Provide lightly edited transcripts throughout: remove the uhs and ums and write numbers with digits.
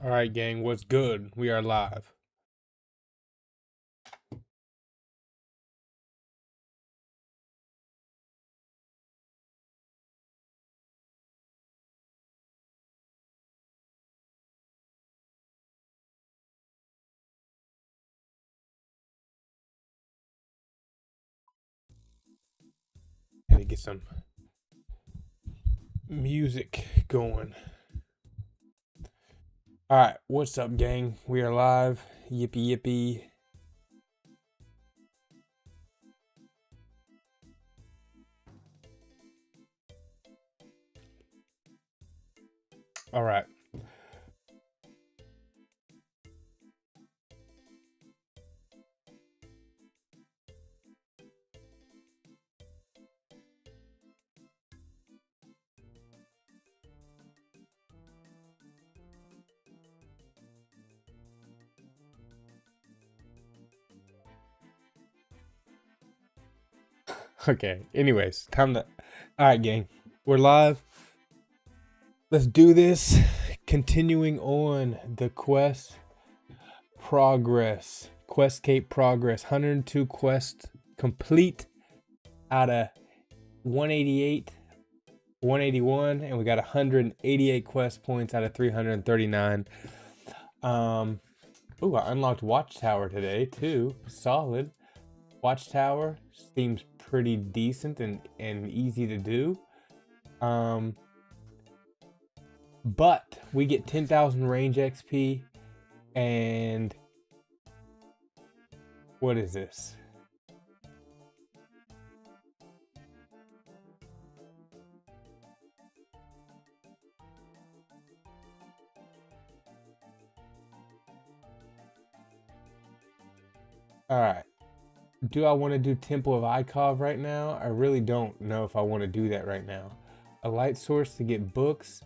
All right, gang, what's good? We are live. Had to get some music going. All right, what's up, gang? We are live. Yippee yippee. All right. Okay, anyways, time to... All right, gang, we're live. Let's do this. Continuing on the quest progress. Questcape progress. 102 quests complete out of 188, 181, and we got 188 quest points out of 339. Ooh, I unlocked Watchtower today too. Solid. Watchtower seems pretty decent and easy to do. But we get 10,000 range XP and what is this? All right. Do I want to do Temple of Ikov right now? I really don't know if I want to do that right now. A light source to get books.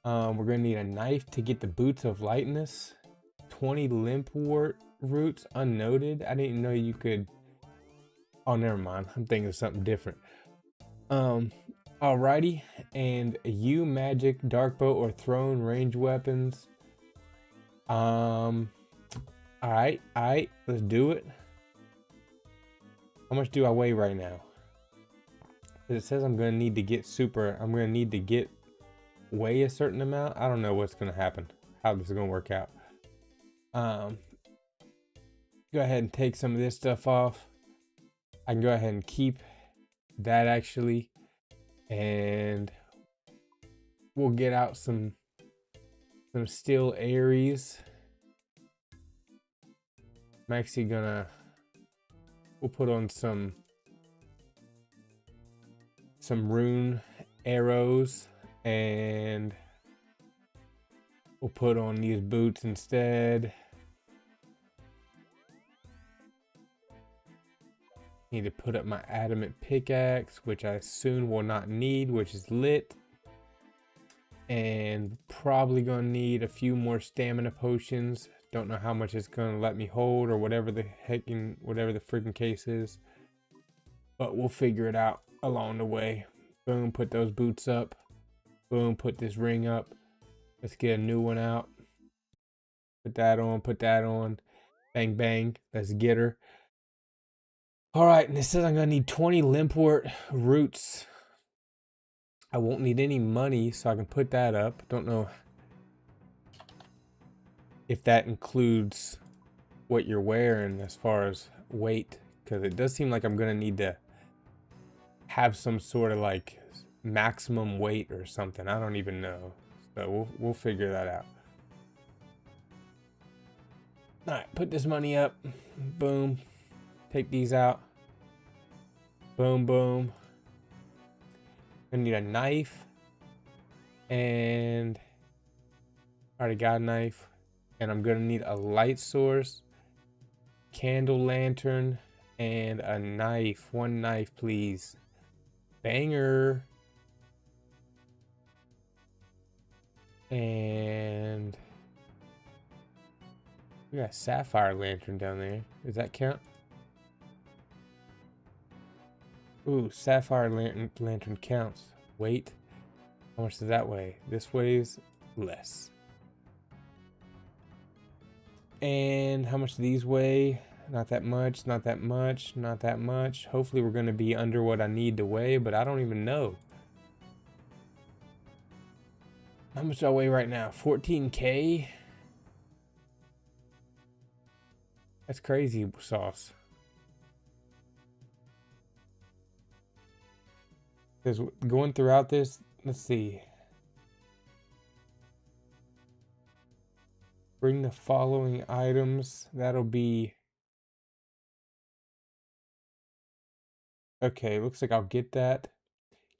We're going to need a knife to get the Boots of Lightness. 20 limpwort roots unnoted. I didn't know you could... Oh, never mind. I'm thinking of something different. Alrighty. And U magic, dark bow, or thrown range weapons. Alright. Let's do it. How much do I weigh right now? It says I'm going to need to get I'm going to need to get weigh a certain amount. I don't know what's going to happen, how this is going to work out. Go ahead and take some of this stuff off. I can go ahead and keep that actually. And we'll get out some steel Aries. I'm actually gonna... We'll put on some rune arrows and we'll put on these boots instead. Need to put up my adamant pickaxe, which I soon will not need, which is lit. And probably gonna need a few more stamina potions. Don't know how much it's gonna let me hold or whatever the freaking case is. But we'll figure it out along the way. Boom, put those boots up. Boom, put this ring up. Let's get a new one out. Put that on, put that on. Bang, bang. Let's get her. Alright, and it says I'm gonna need 20 limpwort roots. I won't need any money, so I can put that up. Don't know if that includes what you're wearing as far as weight, because it does seem like I'm gonna need to have some sort of like maximum weight or something. I don't even know, so we'll figure that out. All right, put this money up. Boom. Take these out. Boom, boom. I need a knife, and I already got a knife. And I'm gonna need a light source, candle lantern, and a knife. One knife, please. Banger. And we got a sapphire lantern down there. Does that count? Ooh, sapphire lantern counts. Weight. How much does that weigh? This weighs less. And how much do these weigh? Not that much, not that much, not that much. Hopefully we're going to be under what I need to weigh, but I don't even know. How much do I weigh right now? 14K? That's crazy sauce. Because going throughout this, let's see. Bring the following items. That'll be... Okay, looks like I'll get that.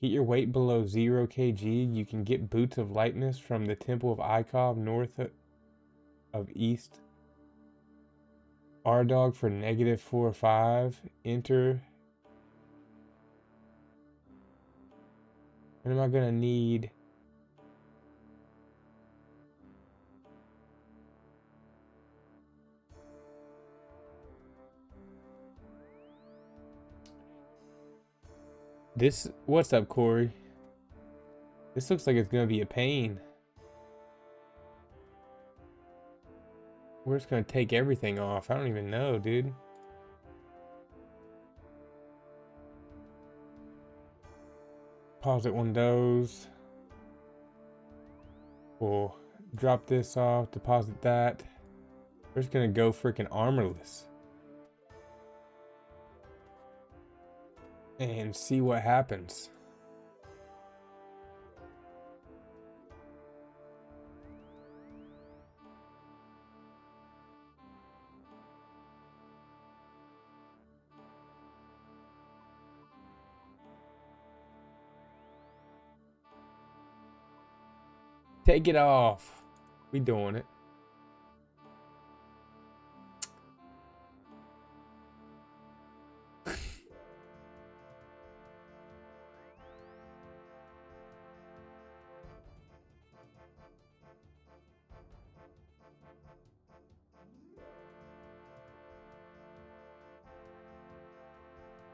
Get your weight below 0 kg. You can get Boots of Lightness from the Temple of Ikov north of East. R-Dog for -4 or 5. Enter. What am I gonna need? This, what's up, Corey? This looks like it's gonna be a pain. We're just gonna take everything off. I don't even know, dude. Deposit one of those. We'll drop this off, deposit that. We're just gonna go freaking armorless. And see what happens. Take it off. We doing it.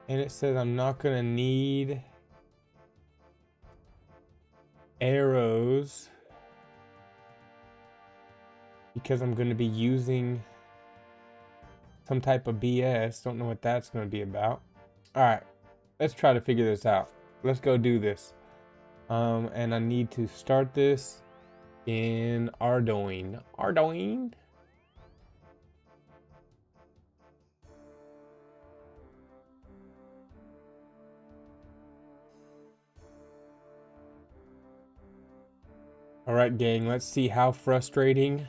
And it says I'm not gonna need arrows because I'm gonna be using some type of BS. Don't know what that's gonna be about. All right, let's try to figure this out. Let's go do this. And I need to start this in Ardoin. Ardoin. All right, gang, let's see how frustrating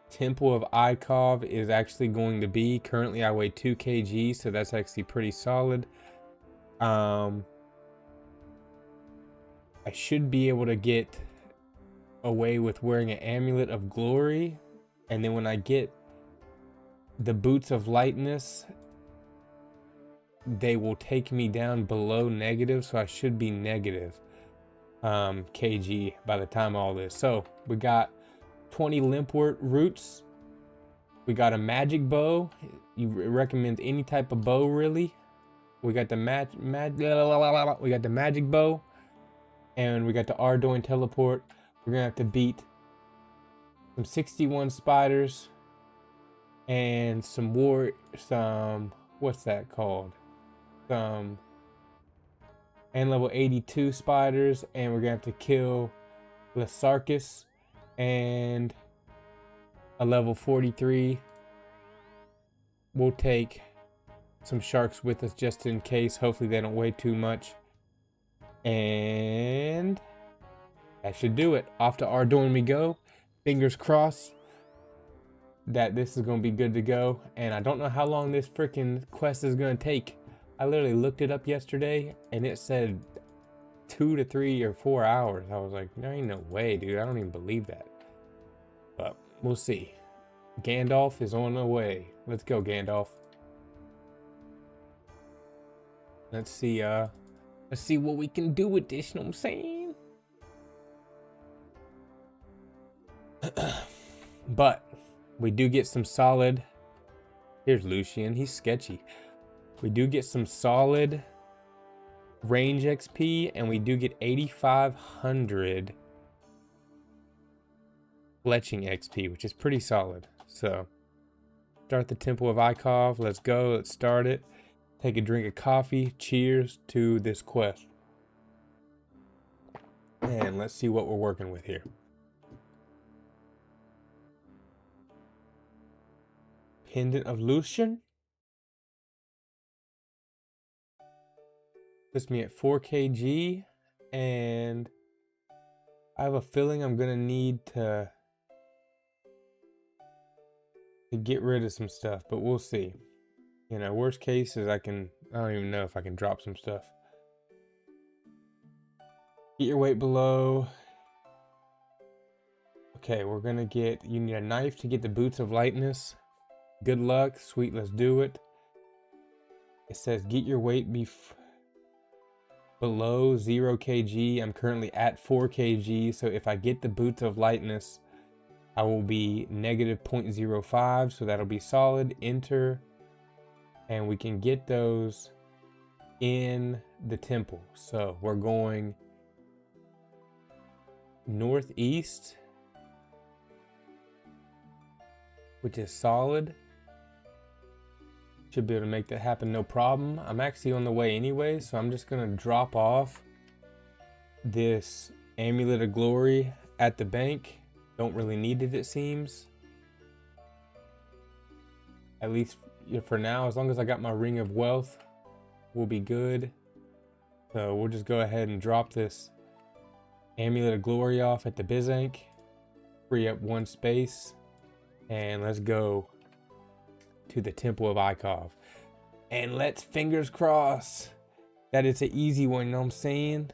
Temple of Ikov is actually going to be. Currently, I weigh 2 kg, so that's actually pretty solid. I should be able to get away with wearing an Amulet of Glory, and then when I get the Boots of Lightness, they will take me down below negative, so I should be negative kg by the time all this. So we got 20 limpwort roots. We got a magic bow. You recommend any type of bow, really. We got the we got the magic bow, and we got the Ardoin teleport. We're gonna have to beat some 61 spiders and some what's that called? And level 82 spiders, and we're gonna have to kill Lasarkus and a level 43. We'll take some sharks with us just in case. Hopefully they don't weigh too much. And that should do it. Off to Ardoin we go. Fingers crossed that this is gonna be good to go. And I don't know how long this freaking quest is gonna take. I literally looked it up yesterday and it said 2 to 3 or 4 hours. I was like, there ain't no way, dude. I don't even believe that. But we'll see. Gandalf is on the way. Let's go, Gandalf. Let's see what we can do with this, you know what I'm saying? But we do get some solid. Here's Lucian. He's sketchy. We do get some solid range XP, and we do get 8,500 fletching XP, which is pretty solid. So start the Temple of Ikov. Let's go. Let's start it. Take a drink of coffee. Cheers to this quest. And let's see what we're working with here. Pendant of Lucian. Puts me at 4 kg. And I have a feeling I'm going to need to get rid of some stuff. But we'll see. You know, worst case is I don't even know if I can drop some stuff. Get your weight below. Okay, we're gonna you need a knife to get the boots of lightness. Good luck, sweet, let's do it. It says get your weight below 0 kg. I'm currently at 4 kg, so if I get the boots of lightness, I will be negative 0.05, so that'll be solid. Enter, and we can get those in the temple. So we're going northeast, which is solid. Should be able to make that happen no problem. I'm actually on the way anyway, so I'm just gonna drop off this amulet of glory at the bank. Don't really need it, it seems. At least for now, as long as I got my ring of wealth, we'll be good. So we'll just go ahead and drop this amulet of glory off at the Bizank, free up one space, and let's go to the Temple of Ikov. And let's fingers cross that it's an easy one, you know what I'm saying?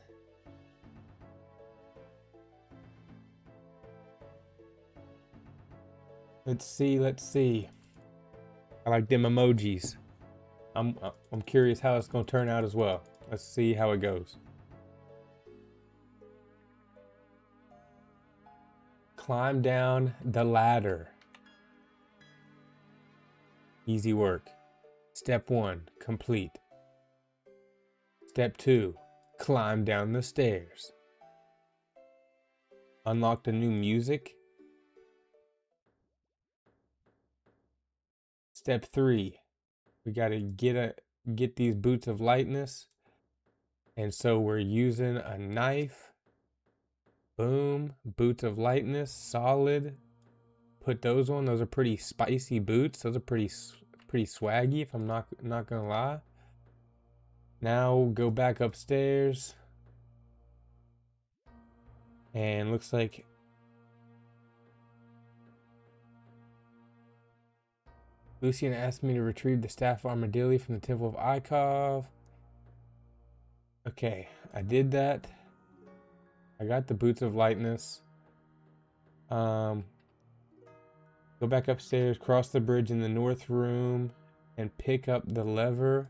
Let's see. I like them emojis. I'm curious how it's gonna turn out as well. Let's see how it goes. Climb down the ladder. Easy work. Step 1, complete. Step 2, climb down the stairs. Unlock the new music. Step 3, we gotta get these boots of lightness. And so we're using a knife. Boom, boots of lightness, solid. Put those on. Those are pretty spicy boots. Those are pretty swaggy, if I'm not gonna lie. Now go back upstairs. And looks like Lucian asked me to retrieve the staff armadillo from the Temple of Ikov. Okay, I did that. I got the boots of lightness. Go back upstairs, cross the bridge in the north room, and pick up the lever.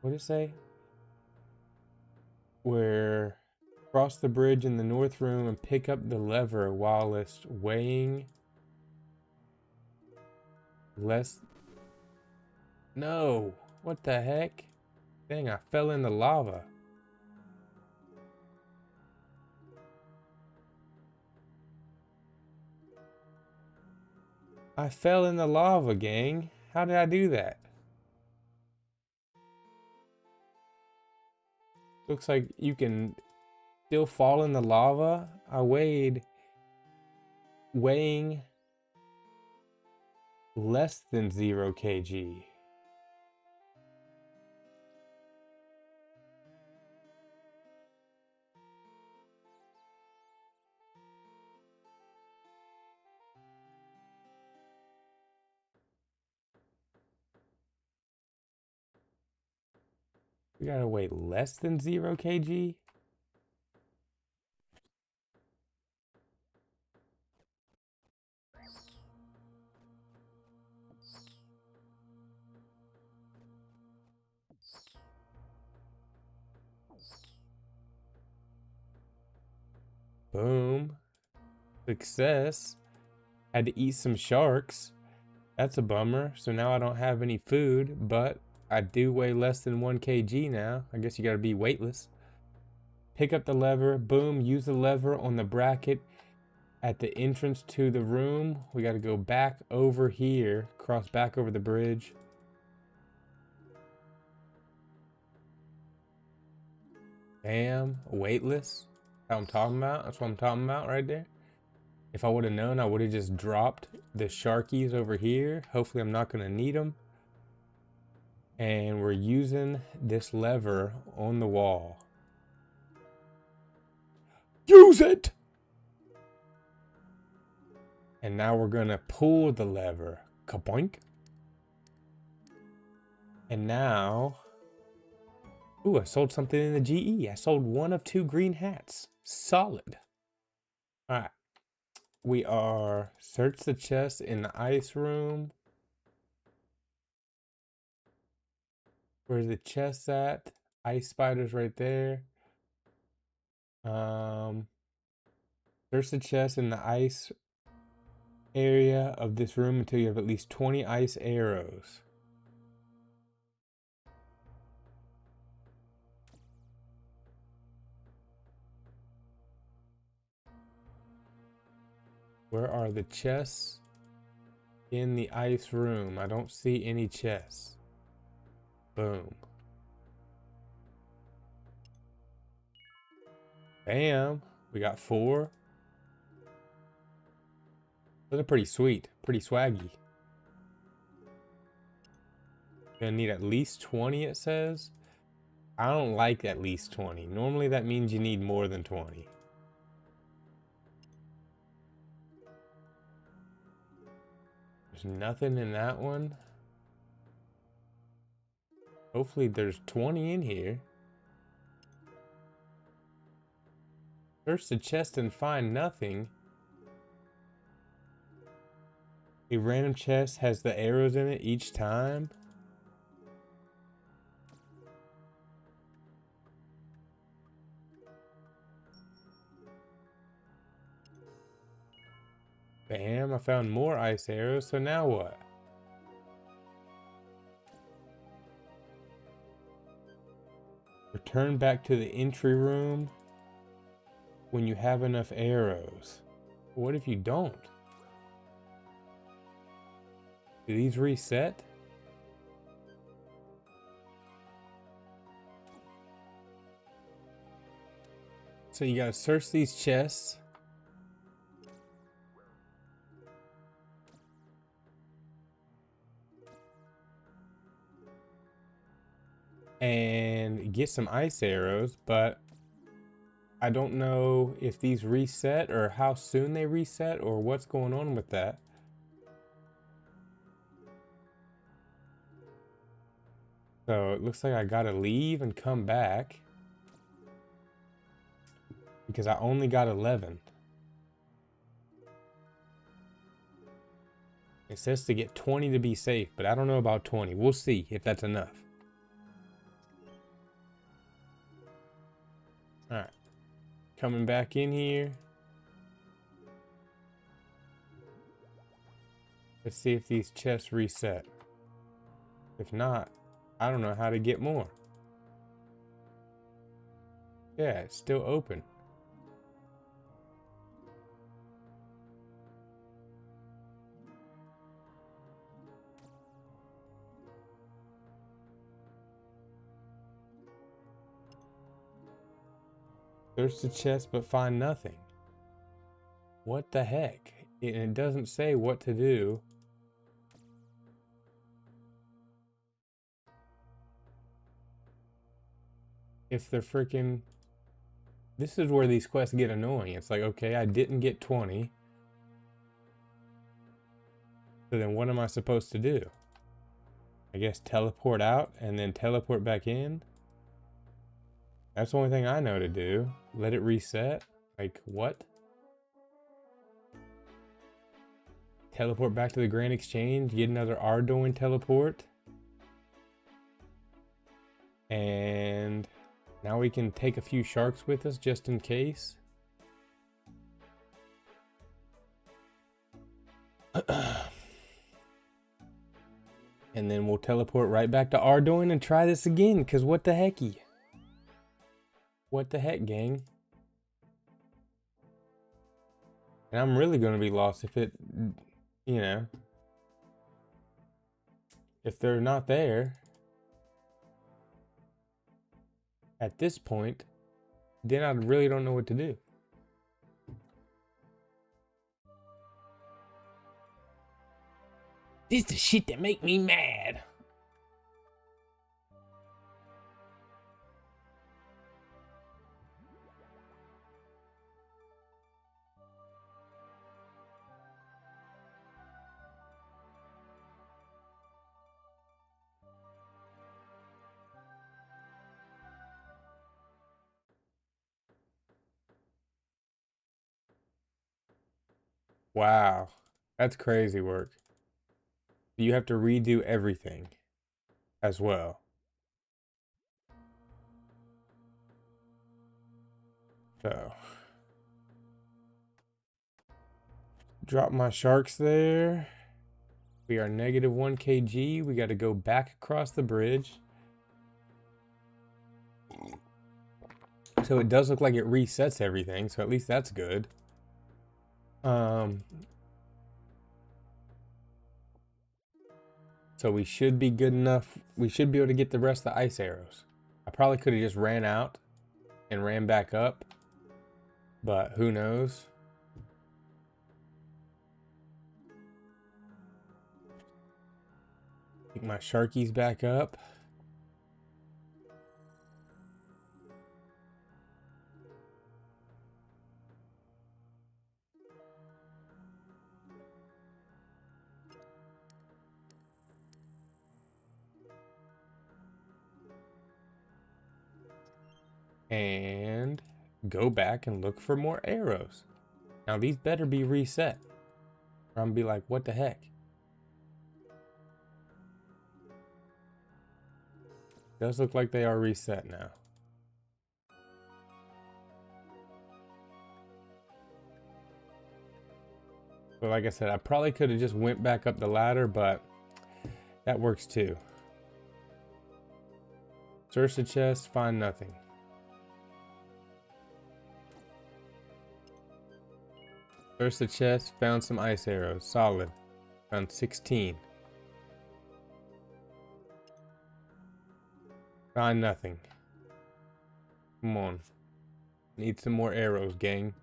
What did it say? Where cross the bridge in the north room and pick up the lever while it's weighing less. No, what the heck? Dang, I fell in the lava. I fell in the lava, gang. How did I do that? Looks like you can still fall in the lava. I weighing less than 0 kg. We gotta weigh less than 0 kg? Boom. Success. Had to eat some sharks. That's a bummer. So now I don't have any food, but I do weigh less than 1 kg now. I guess you gotta be weightless. pick up the lever, boom, use the lever on the bracket at the entrance to the room. We got to go back over here, cross back over the bridge. Bam, weightless. That's what I'm talking about. That's what I'm talking about right there. If I would have known, I would have just dropped the sharkies over here. Hopefully I'm not going to need them. And we're using this lever on the wall. Use it! And now we're going to pull the lever. Kaboink. And now... Ooh, I sold something in the GE. I sold one of 2 green hats. Solid. Alright. We are... Search the chest in the ice room. Where's the chest at? Ice spiders right there. Search the chest in the ice area of this room until you have at least 20 ice arrows. Where are the chests in the ice room? I don't see any chests. Boom. Bam. We got 4. Those are pretty sweet. Pretty swaggy. Gonna need at least 20, it says. I don't like at least 20. Normally that means you need more than 20. There's nothing in that one. Hopefully there's 20 in here. Search the chest and find nothing. A random chest has the arrows in it each time. Bam, I found more ice arrows, so now what? Return back to the entry room when you have enough arrows. What if you don't? Do these reset? So you gotta search these chests. And get some ice arrows, but I don't know if these reset or how soon they reset or what's going on with that. So it looks like I gotta leave and come back because I only got 11. It says to get 20 to be safe, but I don't know about 20. We'll see if that's enough. Alright. Coming back in here. Let's see if these chests reset. If not, I don't know how to get more. Yeah, it's still open. Search the chest but find nothing. What the heck? It doesn't say what to do. If they're freaking... This is where these quests get annoying. It's like, okay, I didn't get 20. So then what am I supposed to do? I guess teleport out and then teleport back in? That's the only thing I know to do. Let it reset? Like, what? Teleport back to the Grand Exchange, get another Ardoin teleport. And now we can take a few sharks with us just in case. And then we'll teleport right back to Ardoin and try this again, because what the hecky? What the heck, gang? And I'm really going to be lost if it, you know, if they're not there at this point, then I really don't know what to do. This is the shit that make me mad. Wow, that's crazy work. You have to redo everything as well. So, drop my sharks there. We are negative 1 kg. We got to go back across the bridge. So it does look like it resets everything, so at least that's good. So we should be good enough. We should be able to get the rest of the ice arrows. I probably could have just ran out and ran back up, but who knows? Pick my sharkies back up. And go back and look for more arrows. Now these better be reset, or I'm gonna be like, what the heck? Does look like they are reset now. But like I said, I probably could have just went back up the ladder, but that works too. Search the chest, find nothing. Search the chest, found some ice arrows. Solid. Found 16. Find nothing. Come on. Need some more arrows, gang.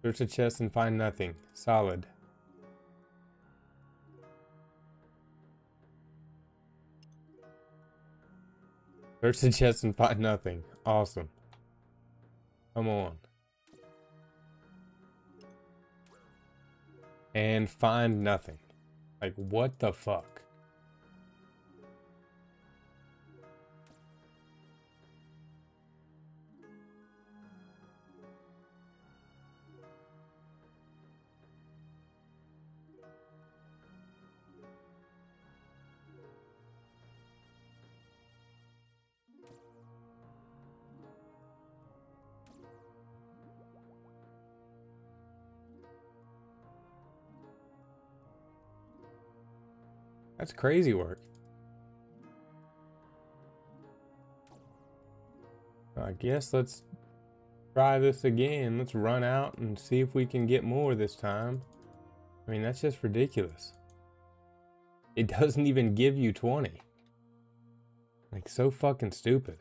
Search the chest and find nothing. Solid. Search the chest and find nothing. Awesome. Come on. And find nothing. Like, what the fuck? That's crazy work. I guess let's try this again. Let's run out and see if we can get more this time. I mean, that's just ridiculous. It doesn't even give you 20. Like, so fucking stupid.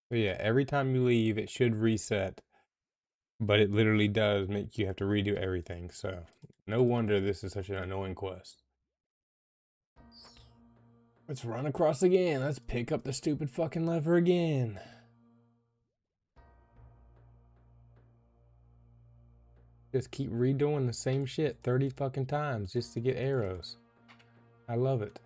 But yeah, every time you leave, it should reset. But it literally does make you have to redo everything. So, no wonder this is such an annoying quest. Let's run across again. Let's pick up the stupid fucking lever again. Just keep redoing the same shit 30 fucking times just to get arrows. I love it.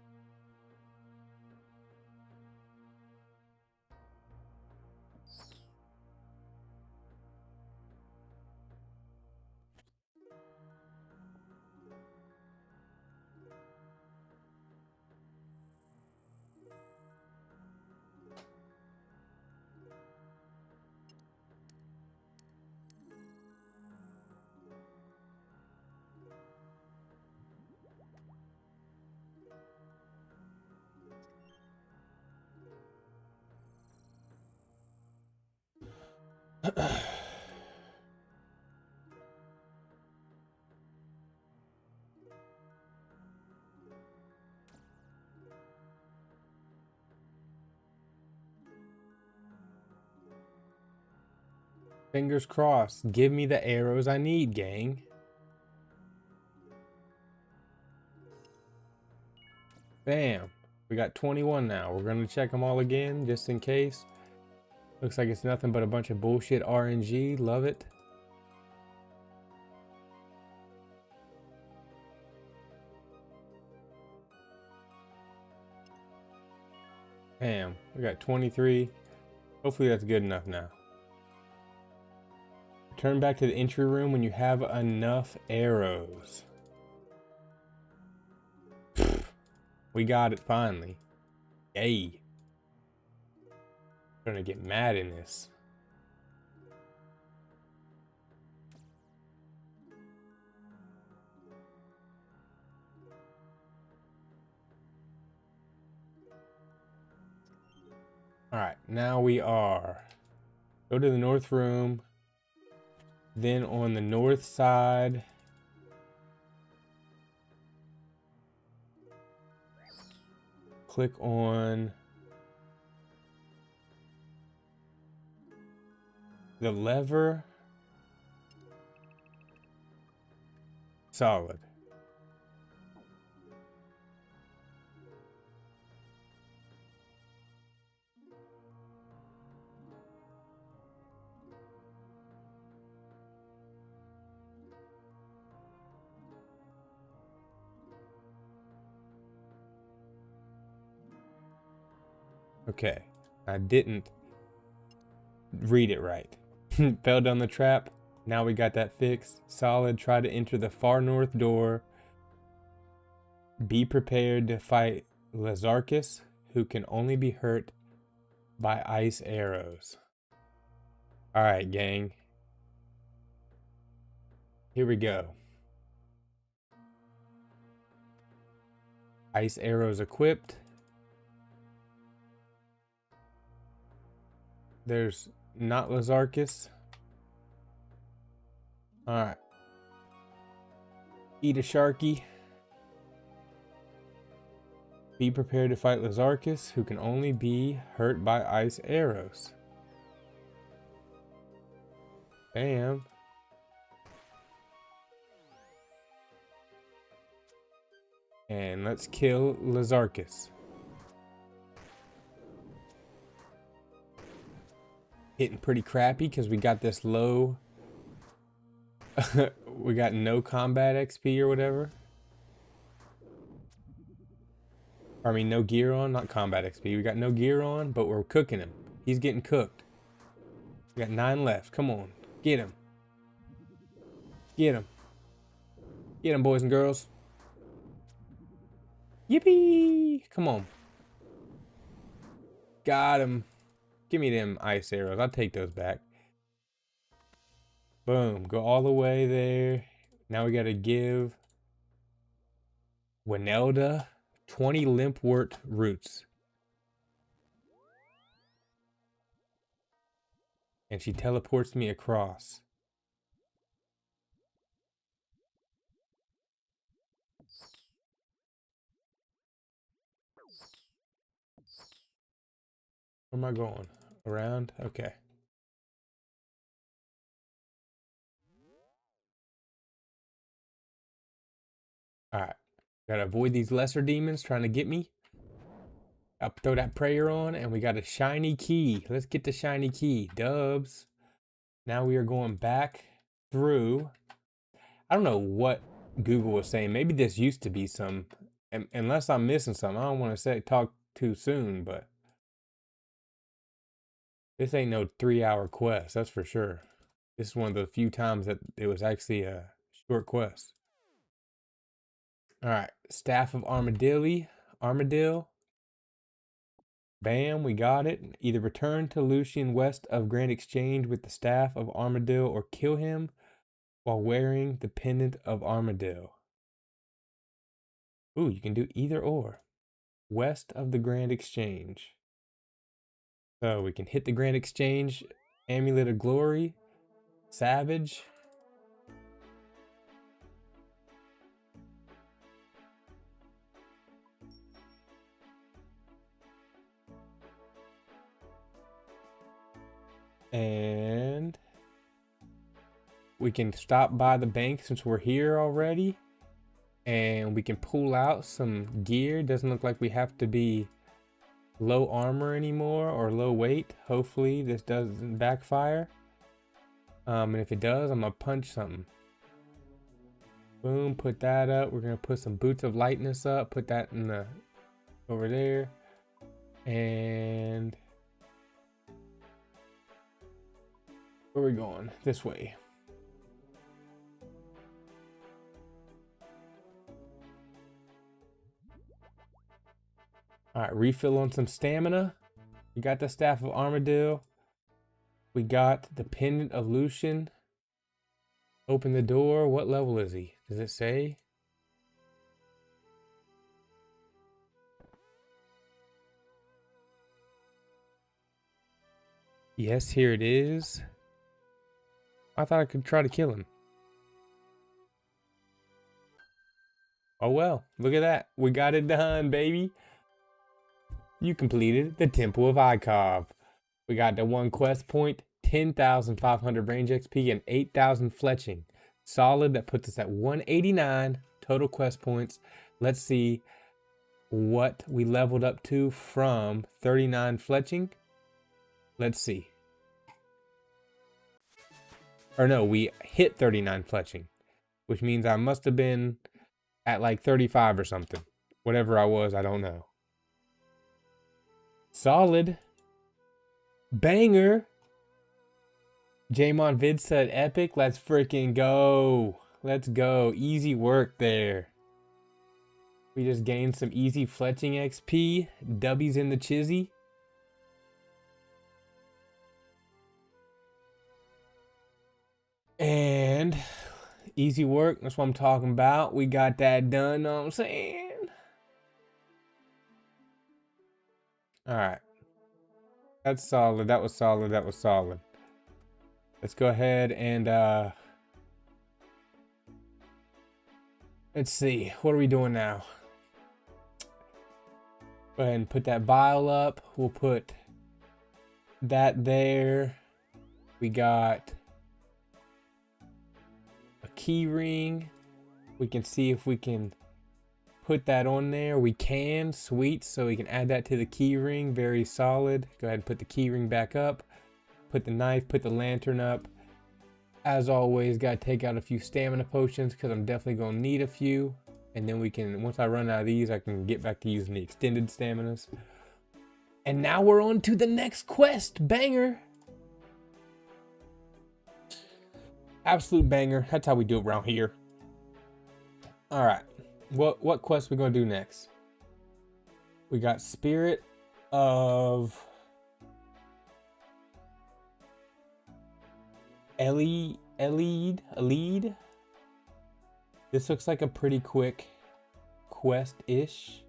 Fingers crossed. Give me the arrows I need, gang. Bam. We got 21 now. We're going to check them all again, just in case. Looks like it's nothing but a bunch of bullshit RNG. Love it. Bam. We got 23. Hopefully that's good enough now. Return back to the entry room when you have enough arrows. We got it finally. Yay. I'm gonna get mad in this. Alright, now we are. Go to the north room. Then on the north side. Click on the lever. Solid. Okay, I didn't read it right. Fell down the trap. Now we got that fixed. Solid. Try to enter the far north door. Be prepared to fight Lazarchus, who can only be hurt by ice arrows. Alright, gang. Here we go. Ice arrows equipped. There's not Lazarchus. Alright. Eat a sharky. Be prepared to fight Lazarchus, who can only be hurt by ice arrows. Bam. And let's kill Lazarchus. Hitting pretty crappy because we got this low. We got no combat XP or whatever. I mean, no gear on, not combat XP. We got no gear on, but we're cooking him. He's getting cooked. We got 9 left. Come on. Get him. Get him. Get him, boys and girls. Yippee! Come on. Got him. Give me them ice arrows. I'll take those back. Boom. Go all the way there. Now we got to give Winelda 20 limpwort roots. And she teleports me across. Where am I going? Around? Okay. Alright. Gotta avoid these lesser demons trying to get me. I'll throw that prayer on, and we got a shiny key. Let's get the shiny key. Dubs. Now we are going back through. I don't know what Google was saying. Maybe this used to be some. Unless I'm missing something. I don't want to talk too soon, but this ain't no 3-hour quest. That's for sure. This is one of the few times that it was actually a short quest. All right, Staff of Armadillo. Bam, we got it. Either return to Lucian west of Grand Exchange with the Staff of Armadillo or kill him while wearing the Pendant of Armadillo. Ooh, you can do either or. West of the Grand Exchange. So we can hit the Grand Exchange Amulet of Glory. Savage. And we can stop by the bank since we're here already. And we can pull out some gear. Doesn't look like we have to be low armor anymore or low weight. Hopefully this doesn't backfire. And if it does, I'm gonna punch something. Boom, put that up. We're gonna put some boots of lightness up. Put that in the over there. And where are we going? This way. All right, refill on some stamina. We got the Staff of Armadillo. We got the Pendant of Lucian. Open the door. What level is he? Does it say? Yes, here it is. I thought I could try to kill him. Oh well, look at that. We got it done, baby. You completed the Temple of Ikov. We got the 1 quest point, 10,500 range XP, and 8,000 fletching. Solid, that puts us at 189 total quest points. Let's see what we leveled up to from 39 fletching. Let's see. Or no, we hit 39 fletching, which means I must have been at like 35 or something. Whatever I was, I don't know. Solid. Banger. Jamon Vid said epic. Let's freaking go. Let's go. Easy work there. We just gained some easy fletching XP. W's in the chizzy. And easy work. That's what I'm talking about. We got that done. Know what I'm saying? All right. That's solid. That was solid. That was solid. Let's go ahead and let's see. What are we doing now? Go ahead and put that vial up. We'll put that there. We got a key ring. We can see if we can put that on there. We can. Sweet. So we can add that to the key ring. Very solid. Go ahead and put the key ring back up. Put the knife, put the lantern up. As always, gotta take out a few stamina potions because I'm definitely gonna need a few. And then we can, once I run out of these, I can get back to using the extended staminas. And now we're on to the next quest. Banger. Absolute banger. That's how we do it around here. All right. What quest we gonna do next? We got Spirit of Elide. This looks like a pretty quick quest-ish.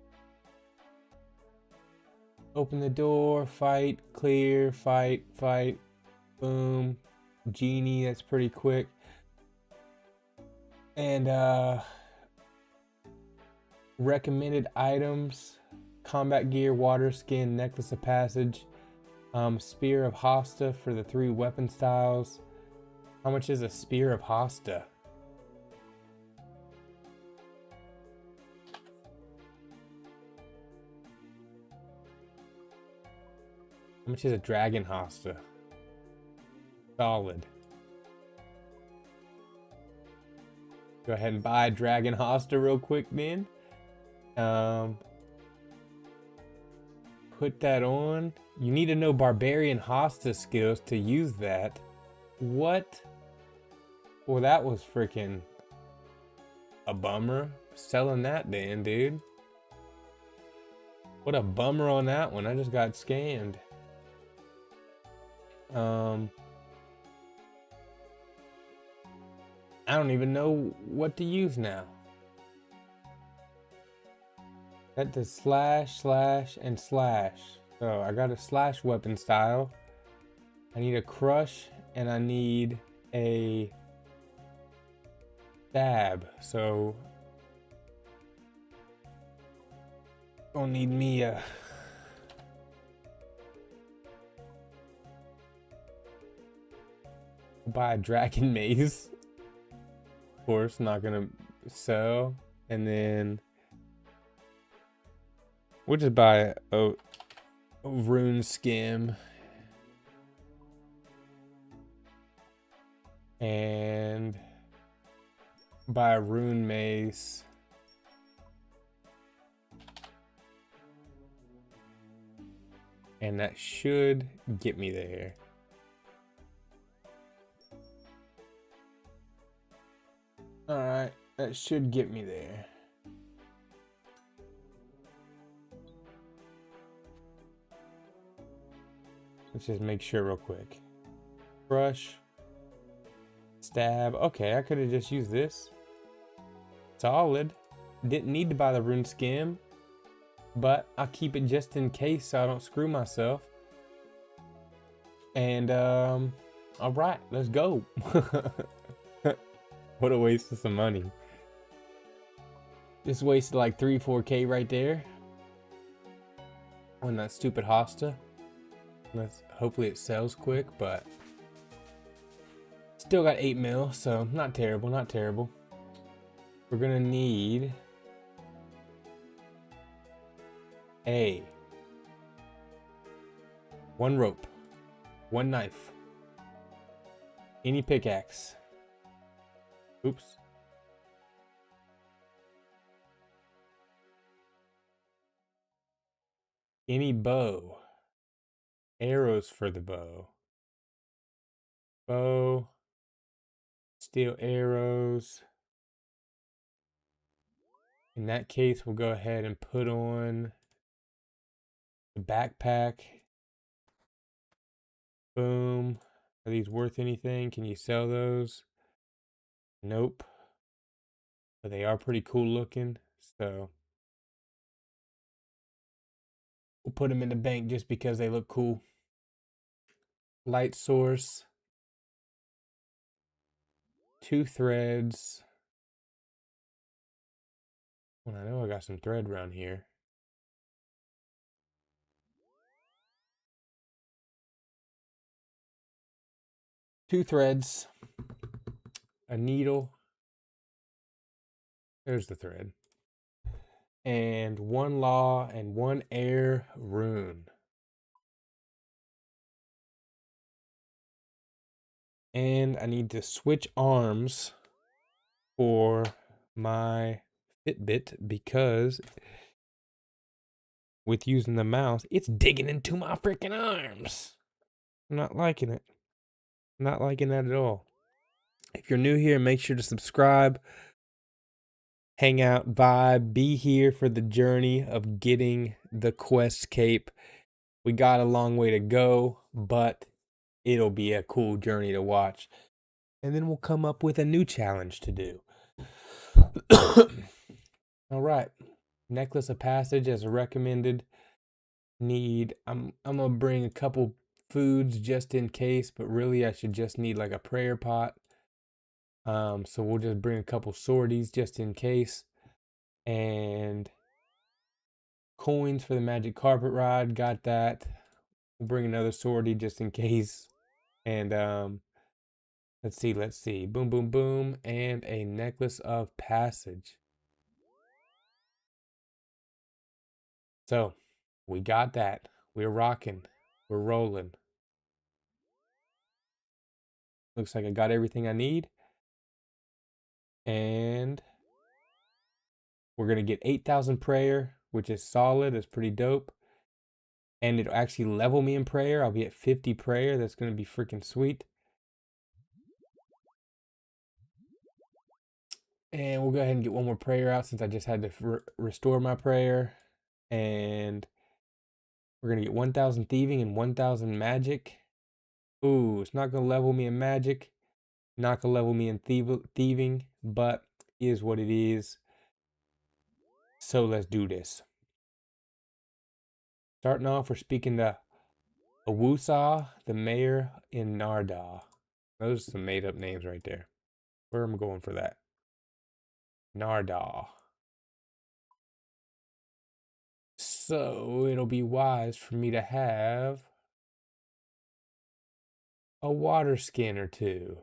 Open the door, fight, clear, fight, boom. Genie, that's pretty quick. And recommended items: combat gear, water skin, necklace of passage, spear of Hosta for the 3 weapon styles. How much is a spear of Hosta? How much is a dragon Hosta? Solid. Go ahead and buy dragon Hosta real quick, man. Put that on. You need to know barbarian Hosta skills to use that. What? Well, that was freaking a bummer. Selling that then, dude. What a bummer on that one. I just got scammed. I don't even know what to use now. That does slash, slash, and slash. So I got a slash weapon style. I need a crush and I need a stab. So gonna need me a buy a dragon maze. Of course, not gonna sell. And then we'll just buy a rune skim and buy a rune mace. And that should get me there. All right, that should get me there. Let's just make sure real quick. Brush. Stab. Okay, I could have just used this. Solid. Didn't need to buy the rune skim, but I'll keep it just in case so I don't screw myself. And all right, let's go. What a waste of some money. Just wasted like 3-4K right there on that stupid hosta. Hopefully it sells quick, but still got 8 mil, so not terrible, not terrible. We're gonna need one rope, one knife, any pickaxe. Oops. Any bow. Arrows for the bow. Bow. Steel arrows. In that case, we'll go ahead and put on the backpack. Boom. Are these worth anything? Can you sell those? Nope. But they are pretty cool looking, so we'll put them in the bank just because they look cool. Light source. 2 threads. Well, I know I got some thread around here. Two threads. A needle. There's the thread. And 1 law and 1 air rune. And I need to switch arms for my Fitbit because with using the mouse, it's digging into my freaking arms. I'm not liking it. Not liking that at all. If you're new here, make sure to subscribe. Hang out, vibe, be here for the journey of getting the quest cape. We got a long way to go, but it'll be a cool journey to watch. And then we'll come up with a new challenge to do. All right. Necklace of Passage as recommended. I'm gonna bring a couple foods just in case, but really I should just need like a prayer pot. So we'll just bring a couple sorties just in case. And coins for the magic carpet ride, got that. We'll bring another sortie just in case. And let's see. Boom, boom, boom. And a necklace of passage. So we got that. We're rocking. We're rolling. Looks like I got everything I need. And we're going to get 8,000 prayer, which is solid. It's pretty dope. And it'll actually level me in prayer. I'll be at 50 prayer. That's going to be freaking sweet. And we'll go ahead and get 1 more prayer out since I just had to restore my prayer. And we're going to get 1,000 thieving and 1,000 magic. Ooh, it's not going to level me in magic. Not going to level me in thieving, but is what it is. So let's do this. Starting off, we're speaking to Awusa, the mayor in Narda. Those are some made up names right there. Where am I going for that? Narda. So it'll be wise for me to have a water skin or two.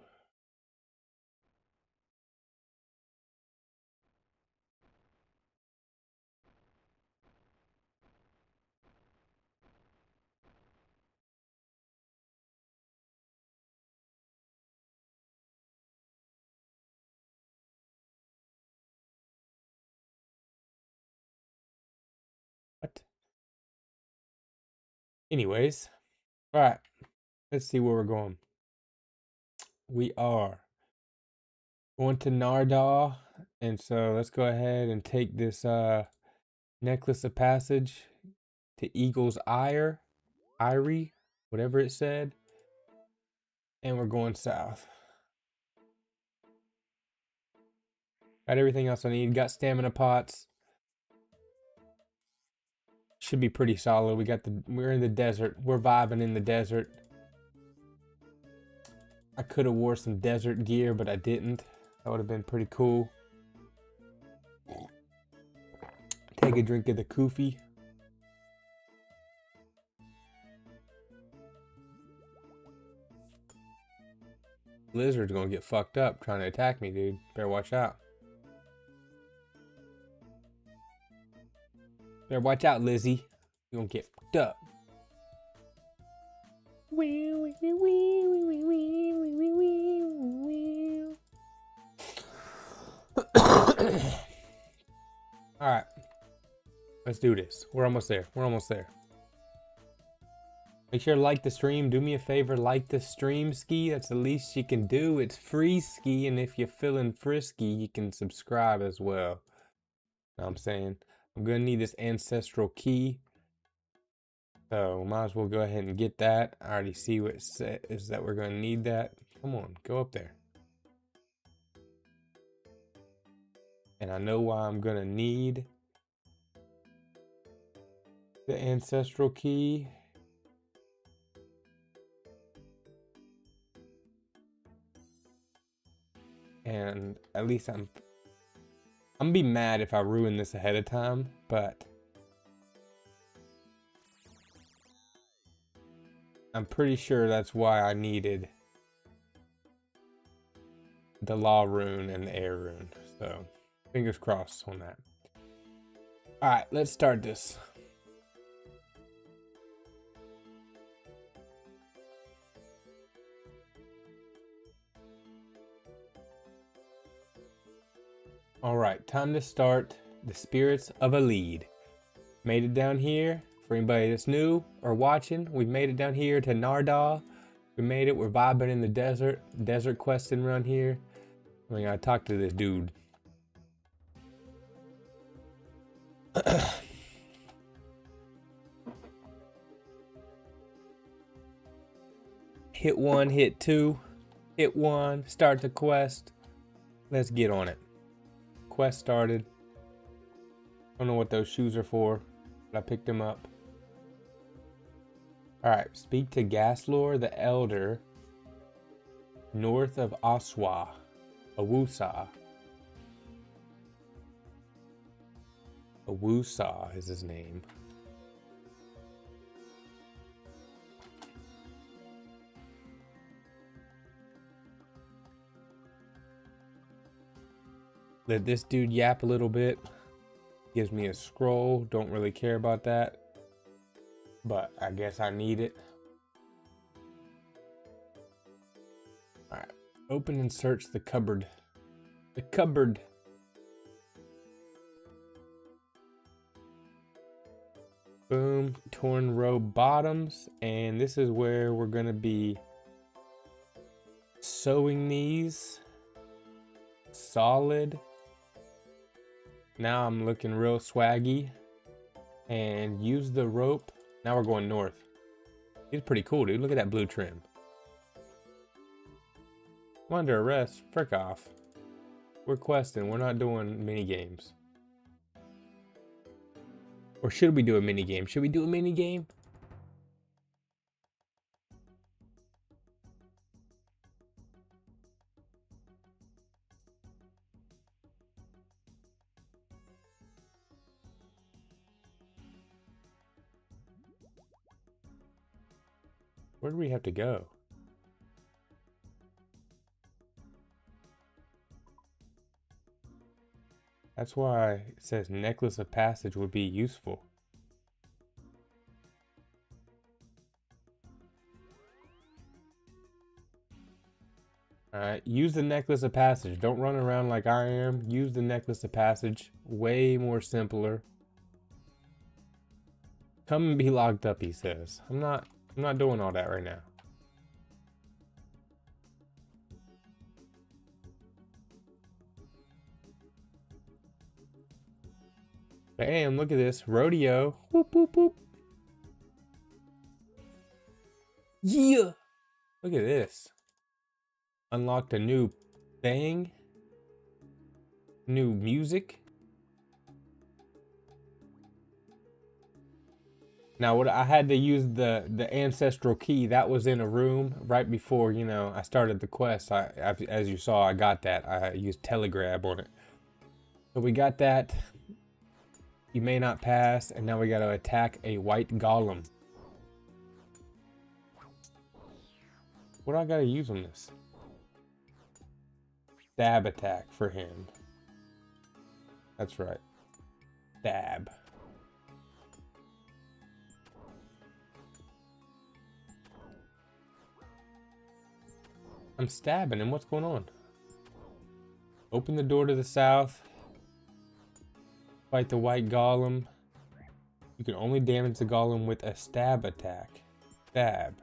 What? Anyways, all right. Let's see where we're going. We are going to Narda, and so let's go ahead and take this necklace of passage to Eagle's Eyrie, whatever it said, and we're going south. Got everything else I need. Got stamina pots. Should be pretty solid. We're in the desert. We're vibing in the desert. I could have wore some desert gear, but I didn't. That would have been pretty cool. Take a drink of the Koofy. Lizard's gonna get fucked up trying to attack me, dude. Better watch out. Better watch out, Lizzie. You're gonna get fucked up. Alright. Let's do this. We're almost there. We're almost there. Make sure to like the stream. Do me a favor, like the stream, Ski. That's the least you can do. It's free, Ski, and if you're feeling frisky, you can subscribe as well. Know what I'm saying? I'm gonna need this ancestral key. So might as well go ahead and get that. I already see what it says that we're gonna need that. Come on, go up there. And I know why I'm gonna need the ancestral key. And at least I'm gonna be mad if I ruin this ahead of time, but I'm pretty sure that's why I needed the law rune and the air rune. So fingers crossed on that. All right, let's start this. All right, time to start the Spirits of a Lead. Made it down here. For anybody that's new or watching, we've made it down here to Narda. We made it. We're vibing in the desert. Desert questing around here. I gotta talk to this dude. Hit 1, hit 2, hit 1, start the quest. Let's get on it. Quest started. Don't know what those shoes are for, but I picked them up. Alright, speak to Gaslor the Elder, north of Aswa, Awusa. Awusa is his name. Let this dude yap a little bit. Gives me a scroll. Don't really care about that, but I guess I need it. Alright. Open and search the cupboard. The cupboard. Boom. Torn robe bottoms. And this is where we're going to be sewing these. Solid. Now I'm looking real swaggy. And use the rope. Now we're going north. He's pretty cool, dude. Look at that blue trim. I'm under arrest. Frick off. We're questing. We're not doing mini games. Or should we do a mini game? Should we do a mini game? Where do we have to go? That's why it says necklace of passage would be useful. Alright, use the necklace of passage. Don't run around like I am. Use the necklace of passage. Way more simpler. Come and be locked up, he says. I'm not doing all that right now. Bam, look at this. Rodeo. Whoop, whoop, whoop. Yeah! Look at this. Unlocked a new thing. New music. Now, what I had to use the ancestral key that was in a room right before, you know, I started the quest. As you saw, I got that. I used telegrab on it. So we got that. You may not pass, and now we got to attack a white golem. What do I got to use on this? Stab attack for him. That's right. Stab. I'm stabbing him. What's going on? Open the door to the south. Fight the white golem. You can only damage the golem with a stab attack. Stab.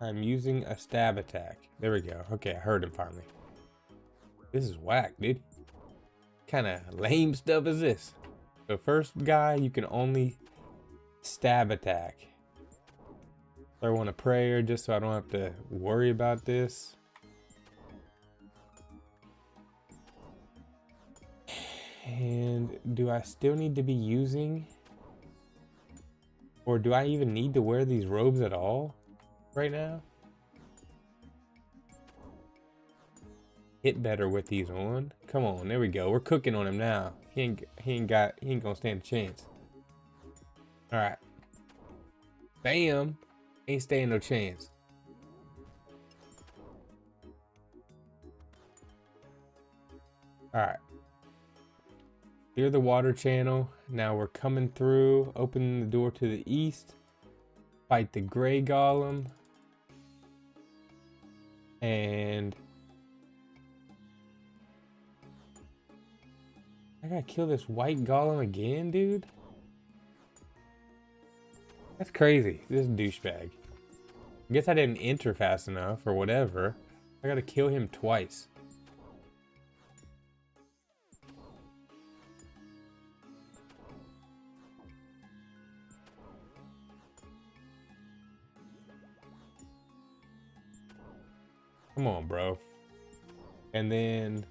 I'm using a stab attack. There we go. Okay, I heard him finally. This is whack, dude. What kind of lame stuff is this? The first guy, you can only stab attack. Throw on a prayer just so I don't have to worry about this. And do I still need to be using, or do I even need to wear these robes at all right now? Hit better with these on. Come on, there we go. We're cooking on him now. He ain't gonna stand a chance. All right. Bam. Ain't staying no chance. All right. Clear the water channel. Now we're coming through. Open the door to the east. Fight the gray golem. And I gotta kill this white golem again, dude? That's crazy. This douchebag. I guess I didn't enter fast enough or whatever. I gotta kill him twice. Come on, bro. And then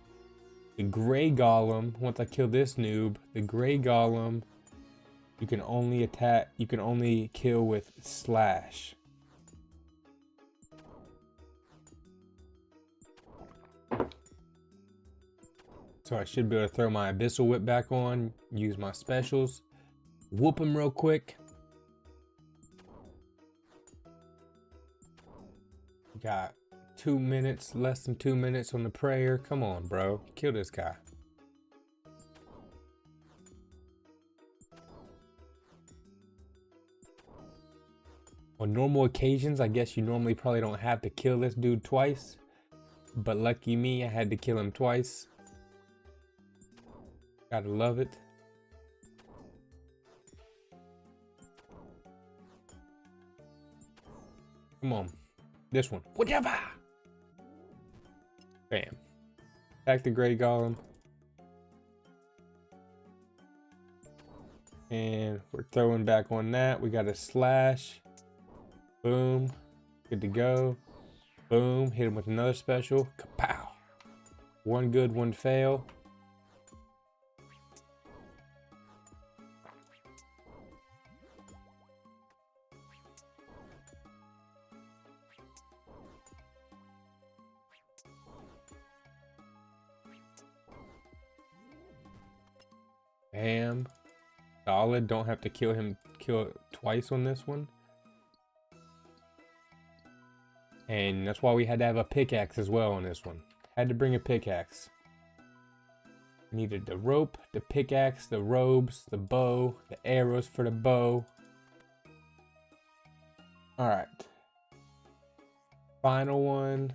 the gray golem, once I kill this noob, the gray golem, you can only attack, you can only kill with slash. So I should be able to throw my abyssal whip back on, use my specials, whoop him real quick. Got 2 minutes, less than 2 minutes on the prayer. Come on, bro. Kill this guy. On normal occasions, I guess you normally probably don't have to kill this dude twice. But lucky me, I had to kill him twice. Gotta love it. Come on. This one. Whatever! Bam. Attack the gray golem. And we're throwing back on that. We got a slash. Boom. Good to go. Boom. Hit him with another special. Kapow. One good, one fail. Bam. Solid. Don't have to kill him twice on this one. And that's why we had to have a pickaxe as well on this one. Had to bring a pickaxe. Needed the rope, the pickaxe, the robes, the bow, the arrows for the bow. Alright. Final one.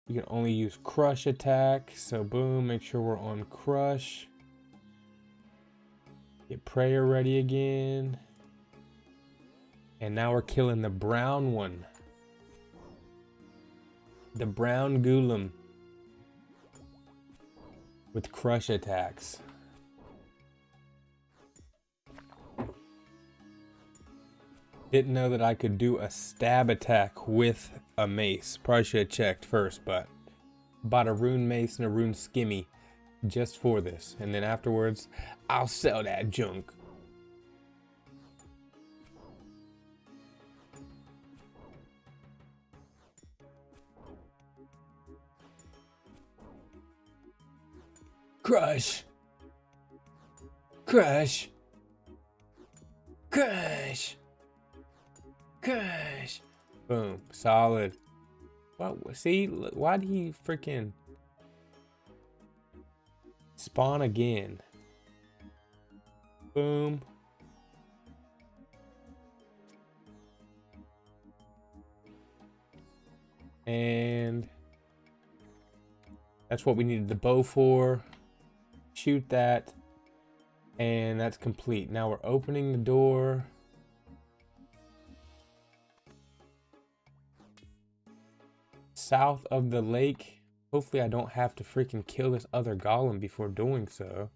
You can only use crush attack. So boom, make sure we're on crush. Get prayer ready again. And now we're killing the brown one. The brown golem. With crush attacks. Didn't know that I could do a stab attack with a mace. Probably should have checked first, but bought a rune mace and a rune skimmy just for this. And then afterwards, I'll sell that junk. Crush. Crush. Crush. Crush. Boom. Solid. What? See? Why did he freaking spawn again? Boom. And that's what we needed the bow for. Shoot that. And that's complete. Now we're opening the door. South of the lake. Hopefully I don't have to freaking kill this other golem before doing so.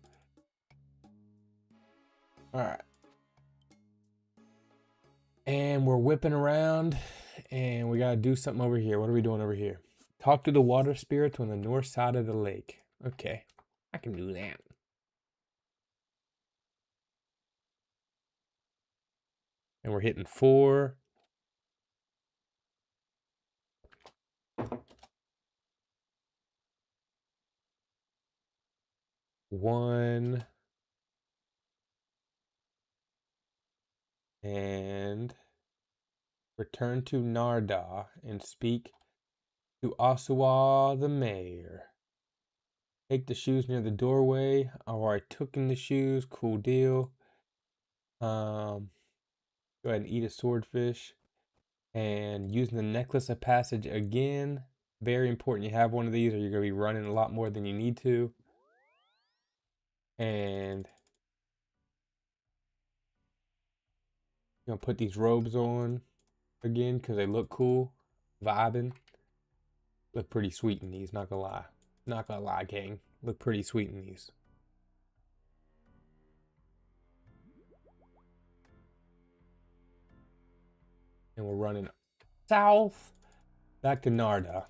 Alright. And we're whipping around. And we gotta do something over here. What are we doing over here? Talk to the water spirits on the north side of the lake. Okay. I can do that. And we're hitting 4. One. And return to Narda and speak to Osawa the mayor. Take the shoes near the doorway. Alright, took in the shoes. Cool deal. Go ahead and eat a swordfish. And using the necklace of passage again. Very important you have one of these or you're going to be running a lot more than you need to. And I'm going to put these robes on again because they look cool. Vibing. Look pretty sweet in these, not gonna lie. Not gonna lie, gang. Look pretty sweet in these. And we're running south back to Narda.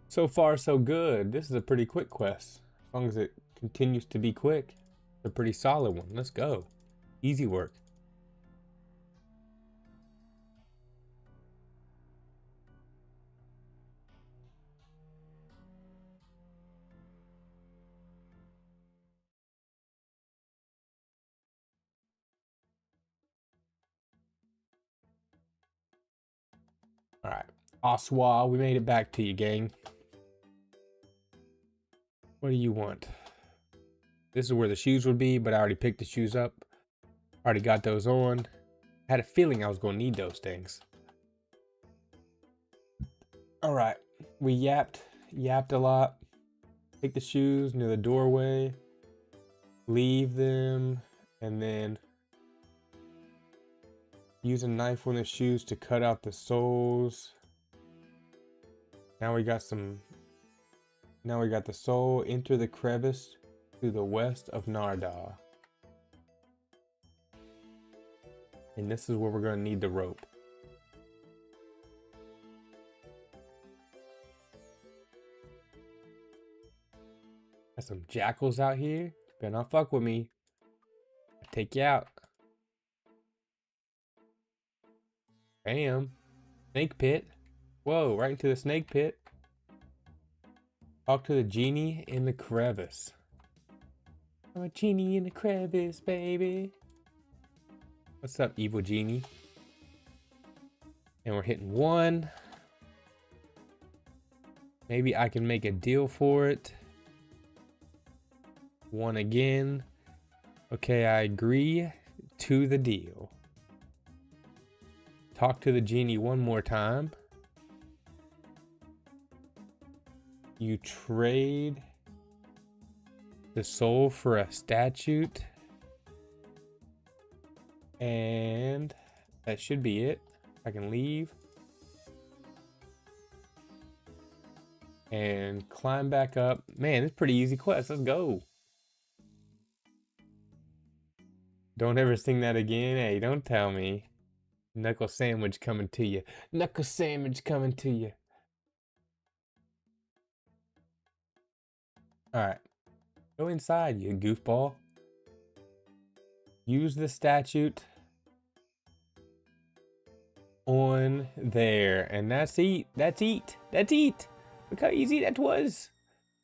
So far, so good. This is a pretty quick quest. As long as it continues to be quick. It's a pretty solid one. Let's go. Easy work. Alright. Oswa, we made it back to you, gang. What do you want? This is where the shoes would be, but I already picked the shoes up. Already got those on. I had a feeling I was going to need those things. Alright. We yapped a lot. Take the shoes near the doorway. Leave them. And then use a knife on the shoes to cut out the soles. Now we got the soul. Enter the crevice to the west of Narda. And this is where we're going to need the rope. Got some jackals out here. Better not fuck with me. Take you out. Bam. Snake pit. Whoa, right into the snake pit. Talk to the genie in the crevice. I'm a genie in the crevice, baby. What's up, evil genie? And we're hitting 1. Maybe I can make a deal for it. 1 again. Okay, I agree to the deal. Talk to the genie one more time. You trade the soul for a statute. And that should be it. I can leave. And climb back up. Man, it's a pretty easy quest. Let's go. Don't ever sing that again. Hey, don't tell me. Knuckle sandwich coming to you. Knuckle sandwich coming to you. Alright. Go inside, you goofball. Use the statute on there. And that's eat. That's eat. That's eat. Look how easy that was.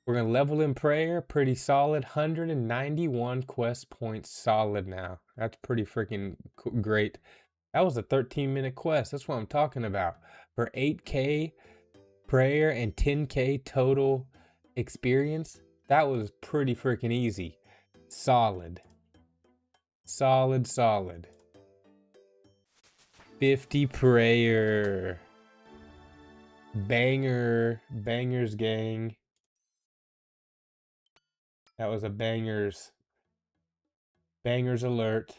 We're going to level in prayer. Pretty solid. 191 quest points solid now. That's pretty freaking great. That was a 13-minute quest. That's what I'm talking about. For 8K prayer and 10K total experience, that was pretty freaking easy. Solid. Solid, solid. 50 prayer. Banger. Bangers, gang. That was a bangers. Bangers alert.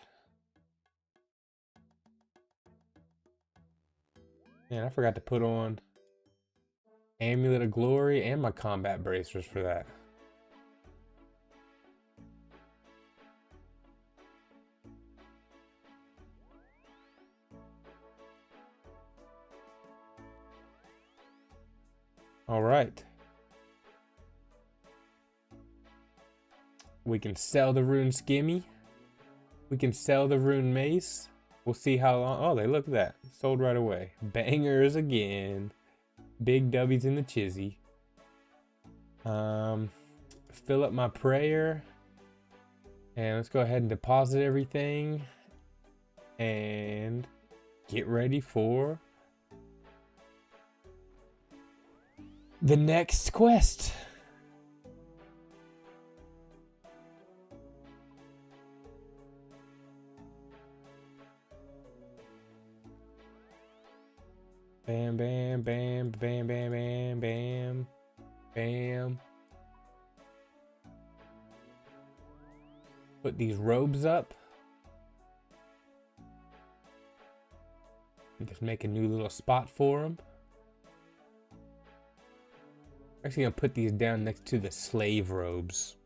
Man, I forgot to put on Amulet of Glory and my combat bracers for that. All right. We can sell the rune skimmy. We can sell the rune mace. We'll see how long. Oh, look at that. Sold right away. Bangers again. Big W's in the chizzy. Fill up my prayer. And let's go ahead and deposit everything. And get ready for the next quest. Bam, bam, bam, bam, bam, bam, bam, bam. Put these robes up. Just make a new little spot for them. Actually, gonna put these down next to the slave robes.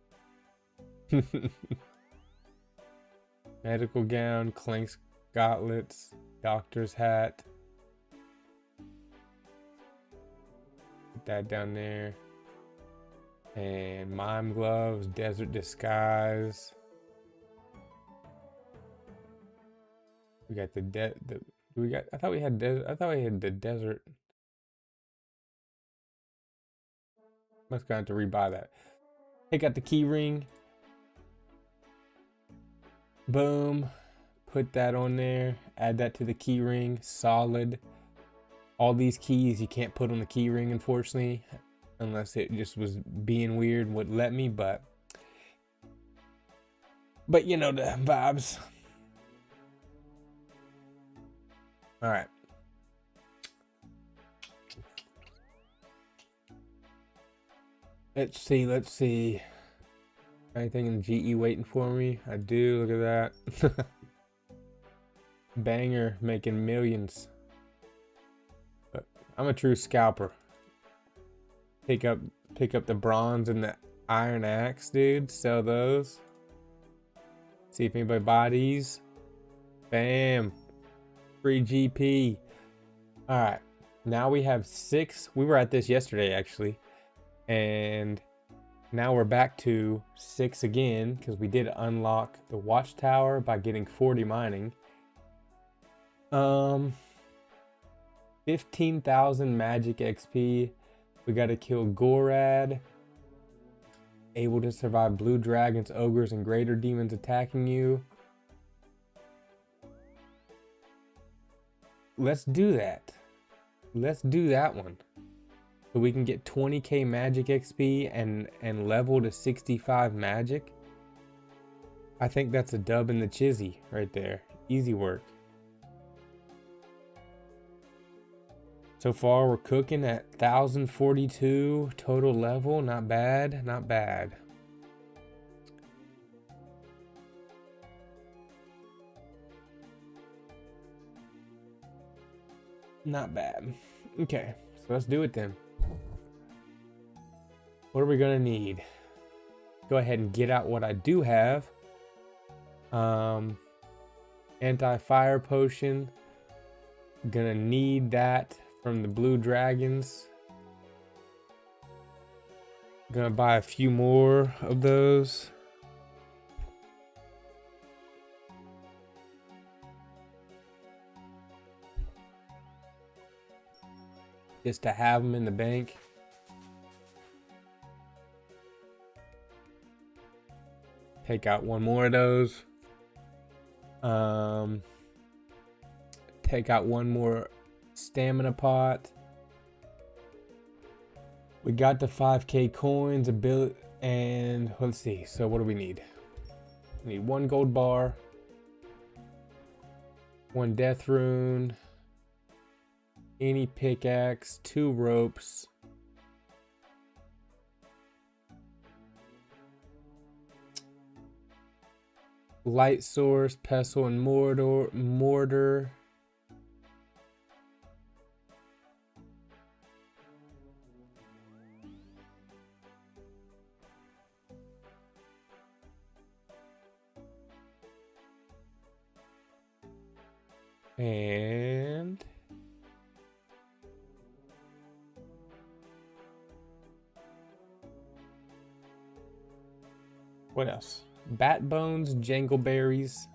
Medical gown, clanks gauntlets, doctor's hat. Put that down there. And mime gloves, desert disguise. We got I thought we had the desert. Must have to rebuy that. Take out the key ring. Boom. Put that on there. Add that to the key ring. Solid. All these keys you can't put on the key ring, unfortunately, unless it just was being weird and wouldn't let me, but you know the vibes. All right. Let's see. Anything in GE waiting for me? I do. Look at that. Banger, making millions. But I'm a true scalper. Pick up the bronze and the iron axe, dude. Sell those. See if anybody buy these. Bam. Free GP. All right. Now we have 6. We were at this yesterday, actually. And Now we're back to 6 again because we did unlock the watchtower by getting 40 mining. 15,000 magic XP. We got to kill Gorad. Able to survive blue dragons, ogres, and greater demons attacking you. Let's do that. Let's do that one. So we can get 20k magic XP and level to 65 magic. I think that's a dub in the chizzy right there. Easy work. So far we're cooking at 1042 total level. Not bad, not bad. Not bad. Okay, so let's do it then. What are we gonna need? Go ahead and get out what I do have. Anti-fire potion. Gonna need that from the blue dragons. Gonna buy a few more of those. Just to have them in the bank. Take out one more of those. Take out one more stamina pot. We got the 5k coins, and let's see. So what do we need? We need 1 gold bar, 1 death rune, any pickaxe, 2 ropes, light source, pestle, and mortar. And what else? Bat bones, jangleberries.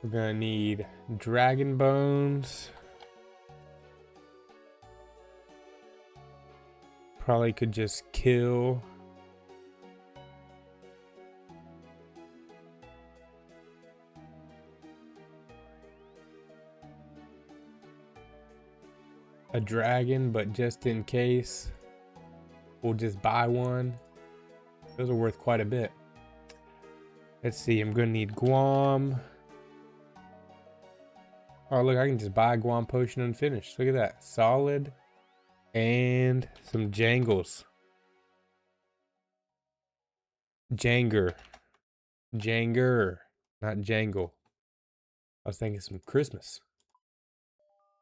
We're gonna need dragon bones. Probably could just kill a dragon, but just in case, we'll just buy one. Those are worth quite a bit. Let's see, I'm gonna need Guam. Oh look, I can just buy a Guam potion unfinished. Look at that, solid. And some jangles. Janger, not jangle. I was thinking some Christmas.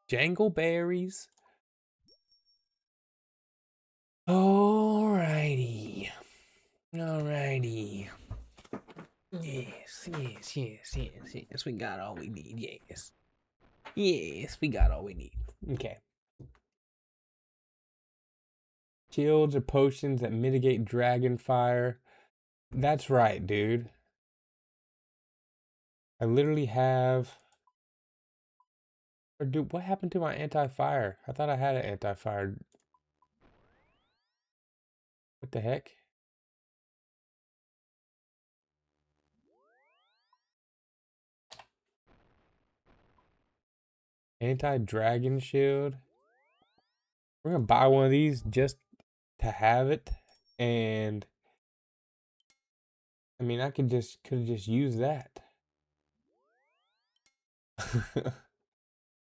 Jangleberries. Alrighty. Yes. We got all we need. Yes, we got all we need. Okay. Shields or potions that mitigate dragon fire. That's right, dude. I literally have... Or dude, what happened to my anti-fire? I thought I had an anti-fire. What the heck? Anti-dragon shield. We're gonna buy one of these just to have it, and I mean I could have just used that.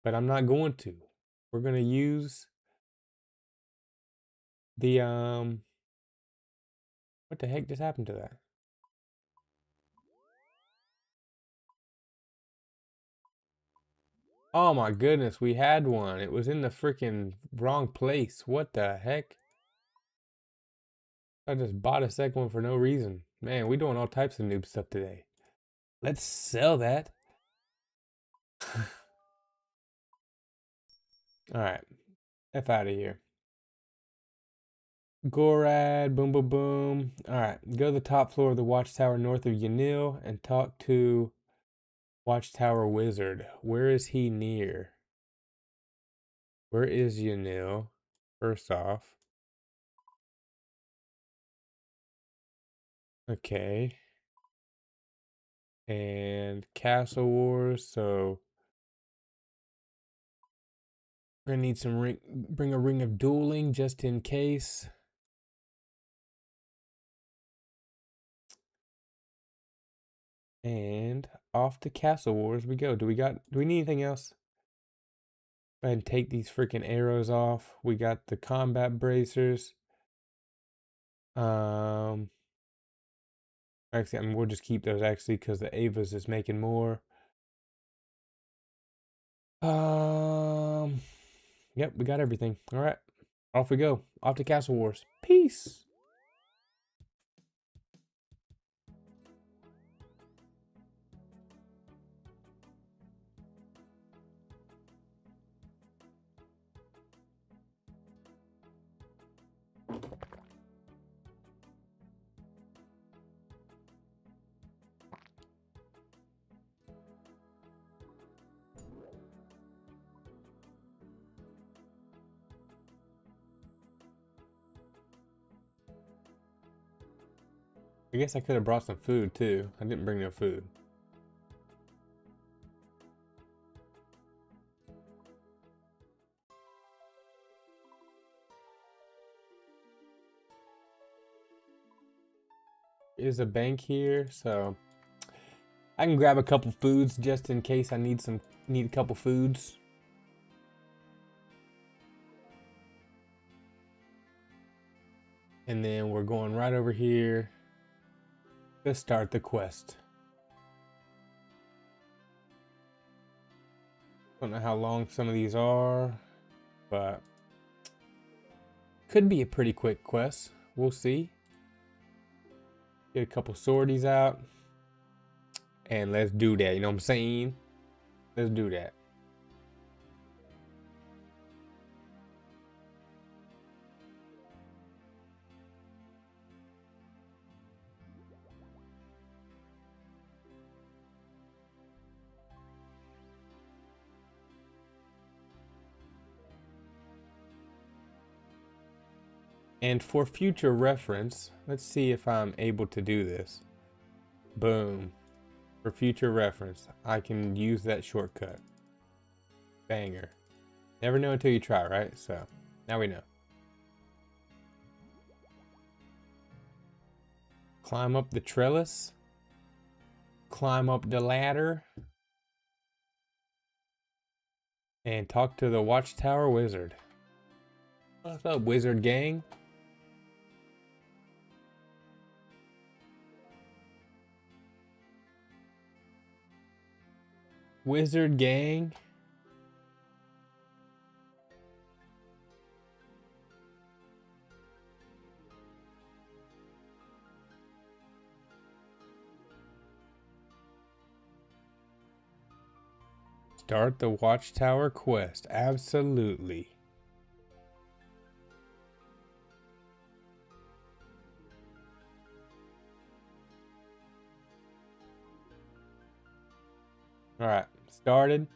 But I'm not going to. We're gonna use the what the heck just happened to that? Oh my goodness, we had one. It was in the freaking wrong place. What the heck? I just bought a second one for no reason. Man, we doing all types of noob stuff today. Let's sell that. Alright. F out of here. Gorad, boom, boom, boom. Alright, go to the top floor of the watchtower north of Yanil and talk to Watchtower Wizard. Where is he near? Where is Yanil? First off. Okay. And Castle Wars, so we're gonna need some bring a ring of dueling just in case. And off to Castle Wars we go. Do we need anything else? Go ahead and take these freaking arrows off. We got the combat bracers. Actually, we'll just keep those actually because the Ava's is making more. Yep, we got everything. All right, off we go. Off to Castle Wars. Peace. I guess I could have brought some food too. I didn't bring no food. Is a bank here, so I can grab a couple foods just in case I need a couple foods. And then we're going right over here to start the quest. Don't know how long some of these are, but could be a pretty quick quest. We'll see. Get a couple sorties out. And let's do that, you know what I'm saying? Let's do that. And for future reference, let's see if I'm able to do this. Boom. For future reference, I can use that shortcut. Banger. Never know until you try, right? So, now we know. Climb up the trellis. Climb up the ladder. And talk to the Watchtower Wizard. What's up, Wizard Gang? Wizard Gang? Start the Watchtower quest. Absolutely. Alright, started.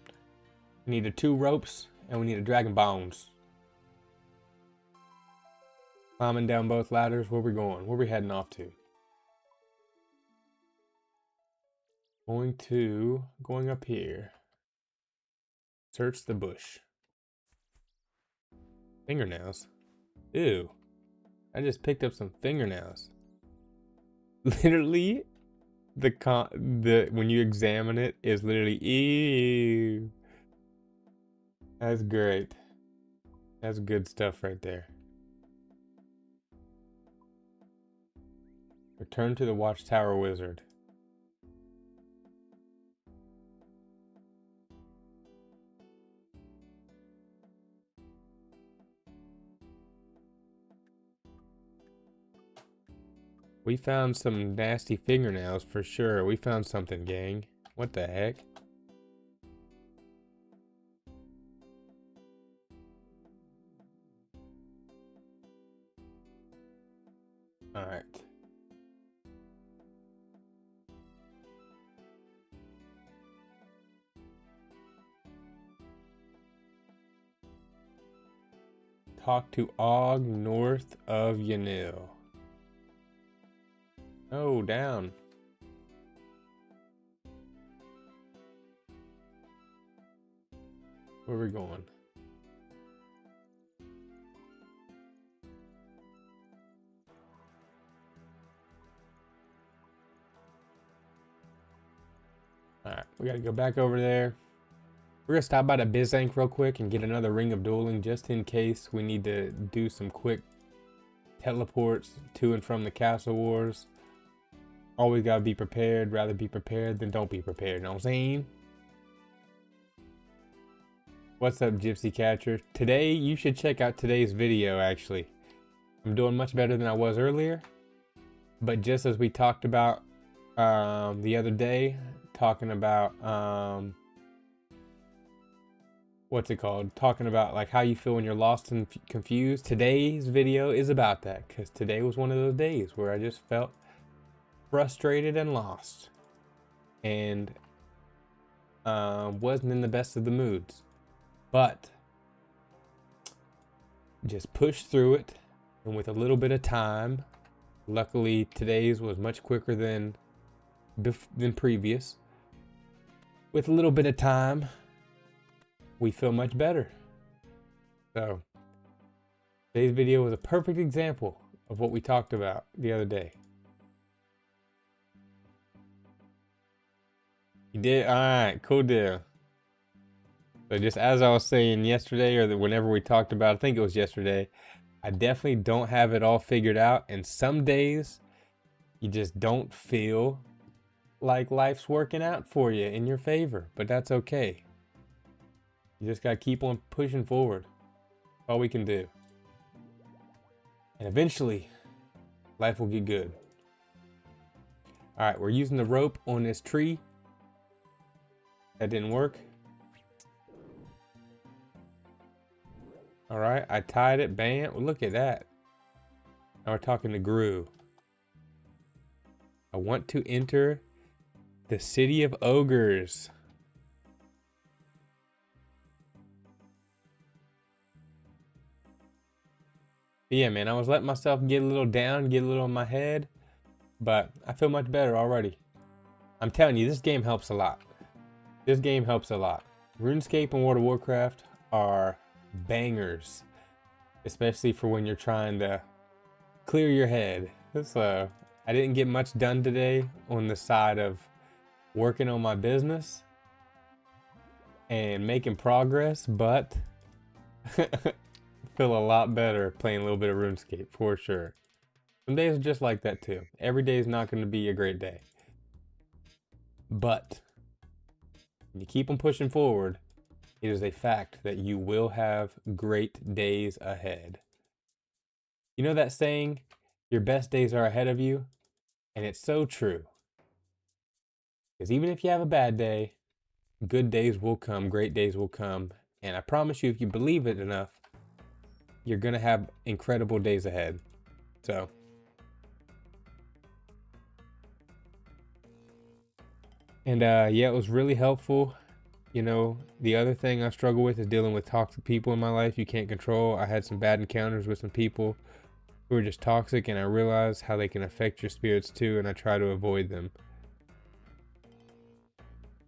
We need the 2 ropes and we need a dragon bones. Climbing down both ladders. Where we going? Where we heading off to? Going up here. Search the bush. Fingernails. Ew. I just picked up some fingernails. Literally, when you examine it, is literally ew. That's great. That's good stuff right there. Return to the Watchtower Wizard. We found some nasty fingernails for sure. We found something, gang. What the heck? All right. Talk to Og north of Yanil. Oh, down. Where are we going? Alright, we gotta go back over there. We're gonna stop by the Bizank real quick and get another ring of dueling just in case we need to do some quick teleports to and from the castle wars. Always gotta be prepared. Rather be prepared than don't be prepared. You know what I'm saying? What's up, Gypsy Catcher? Today, you should check out today's video, actually. I'm doing much better than I was earlier. But just as we talked about the other day, talking about, what's it called? Talking about like how you feel when you're lost and confused. Today's video is about that, because today was one of those days where I just felt frustrated and lost. And wasn't in the best of the moods. But just push through it, and with a little bit of time, luckily today's was much quicker than previous. With a little bit of time, we feel much better. So today's video was a perfect example of what we talked about the other day. You did? All right, cool deal. So just as I was saying yesterday, or whenever we talked about, I think it was yesterday, I definitely don't have it all figured out. And some days you just don't feel like life's working out for you in your favor, but that's okay. You just got to keep on pushing forward. That's all we can do. And eventually life will get good. All right, we're using the rope on this tree. That didn't work. All right, I tied it, bam. Well, look at that. Now we're talking to Gru. I want to enter the city of ogres. But yeah, man, I was letting myself get a little down, get a little in my head, but I feel much better already. I'm telling you, this game helps a lot. This game helps a lot. RuneScape and World of Warcraft are bangers, especially for when you're trying to clear your head. So I didn't get much done today on the side of working on my business and making progress, but feel a lot better playing a little bit of RuneScape for sure. Some days are just like that too. Every day is not going to be a great day, but when you keep on pushing forward, it is a fact that you will have great days ahead. You know that saying, your best days are ahead of you? And it's so true. Because even if you have a bad day, good days will come, great days will come. And I promise you, if you believe it enough, you're going to have incredible days ahead. So and yeah, it was really helpful. You know, the other thing I struggle with is dealing with toxic people in my life you can't control. I had some bad encounters with some people who are just toxic, and I realized how they can affect your spirits too, and I try to avoid them.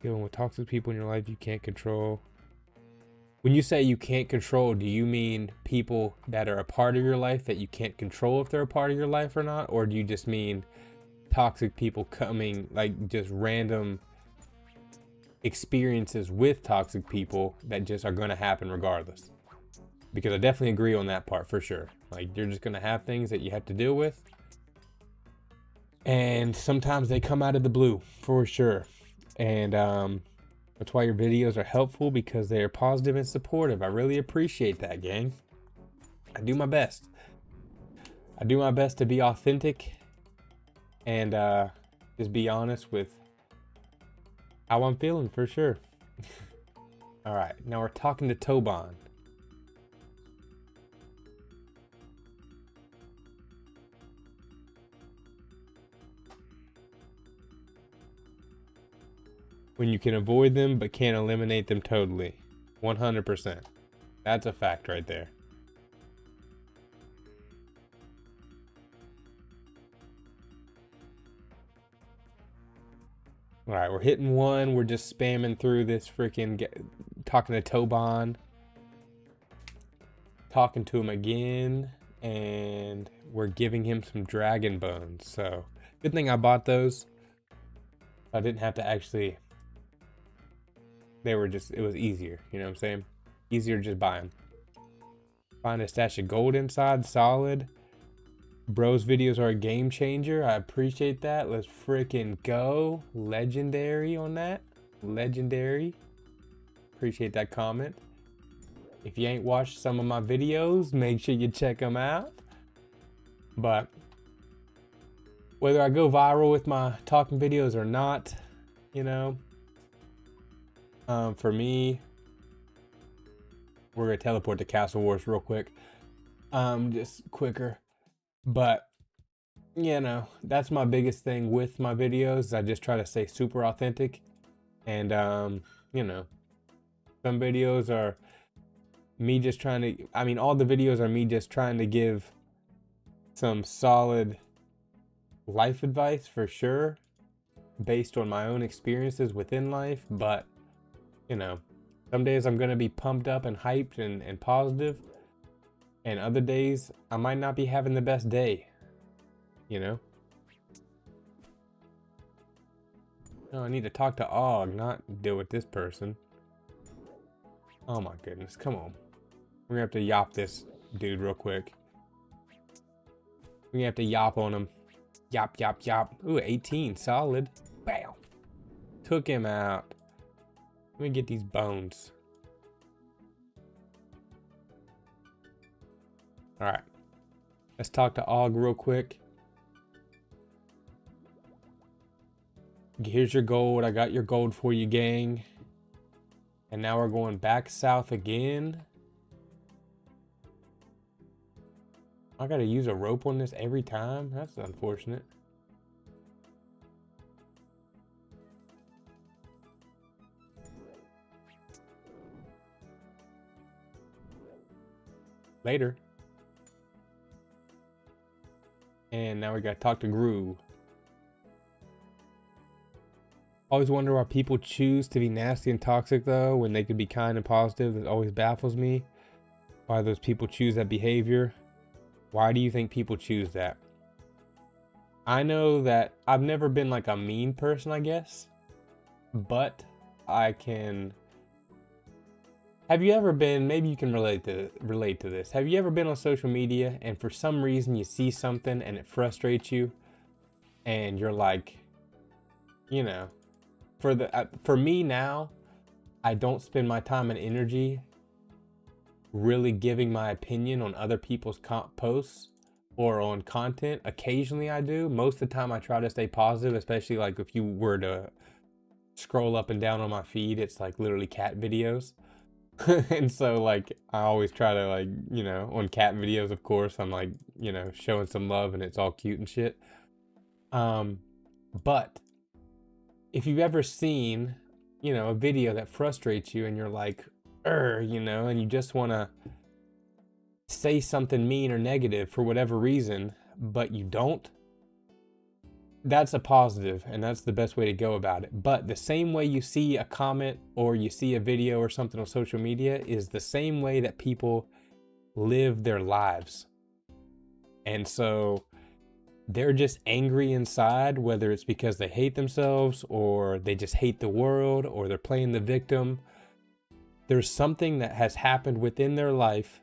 Dealing with toxic people in your life you can't control. When you say you can't control, do you mean people that are a part of your life that you can't control if they're a part of your life or not? Or do you just mean toxic people coming, like just random experiences with toxic people that just are going to happen regardless? Because I definitely agree on that part for sure. Like, you're just going to have things that you have to deal with, and sometimes they come out of the blue for sure. And that's why your videos are helpful, because they are positive and supportive. I really appreciate that, gang. I do my best. I do my best to be authentic and just be honest with how I'm feeling for sure. All right, now we're talking to Toban. When you can avoid them but can't eliminate them totally. 100%. That's a fact right there. All right, we're hitting one. We're just spamming through this freaking talking to Toban. Talking to him again, and we're giving him some dragon bones. So good thing I bought those. I didn't have to actually. They were just, it was easier, you know what I'm saying? Easier to just buy them. Find a stash of gold inside, solid. Bro's videos are a game changer. I appreciate that. Let's freaking go. Legendary on that. Legendary. Appreciate that comment. If you ain't watched some of my videos, make sure you check them out. But whether I go viral with my talking videos or not, you know, for me, we're gonna teleport to Castle Wars real quick, just quicker. But you know, that's my biggest thing with my videos. I just try to stay super authentic, and you know, some videos are me just trying to, I mean, all the videos are me just trying to give some solid life advice for sure, based on my own experiences within life. But you know, some days I'm gonna be pumped up and hyped and positive, and other days I might not be having the best day, you know? No, I need to talk to Og, not deal with this person. Oh my goodness, come on. We're gonna have to yop this dude real quick. We're gonna have to yop on him. Yop, yop, yop. Ooh, 18, solid. Bam. Took him out. Let me get these bones. All right, let's talk to Og real quick. Here's your gold. I got your gold for you, gang. And now we're going back south again. I gotta use a rope on this every time? That's unfortunate. Later. And now we gotta talk to Gru. Always wonder why people choose to be nasty and toxic though, when they could be kind and positive. It always baffles me why those people choose that behavior. Why do you think people choose that? I know that I've never been like a mean person, I guess, but I can. Have you ever been, maybe you can relate to this. Have you ever been on social media and for some reason you see something and it frustrates you and you're like, you know, for me now, I don't spend my time and energy really giving my opinion on other people's posts or on content. Occasionally I do. Most of the time I try to stay positive, especially like if you were to scroll up and down on my feed, it's like literally cat videos. And so like I always try to, like, you know, on cat videos, of course, I'm like, you know, showing some love and it's all cute and shit. But if you've ever seen, you know, a video that frustrates you and you're like, you know, and you just want to say something mean or negative for whatever reason, but you don't, that's a positive, and that's the best way to go about it. But the same way you see a comment or you see a video or something on social media is the same way that people live their lives. And so they're just angry inside, whether it's because they hate themselves or they just hate the world or they're playing the victim. There's something that has happened within their life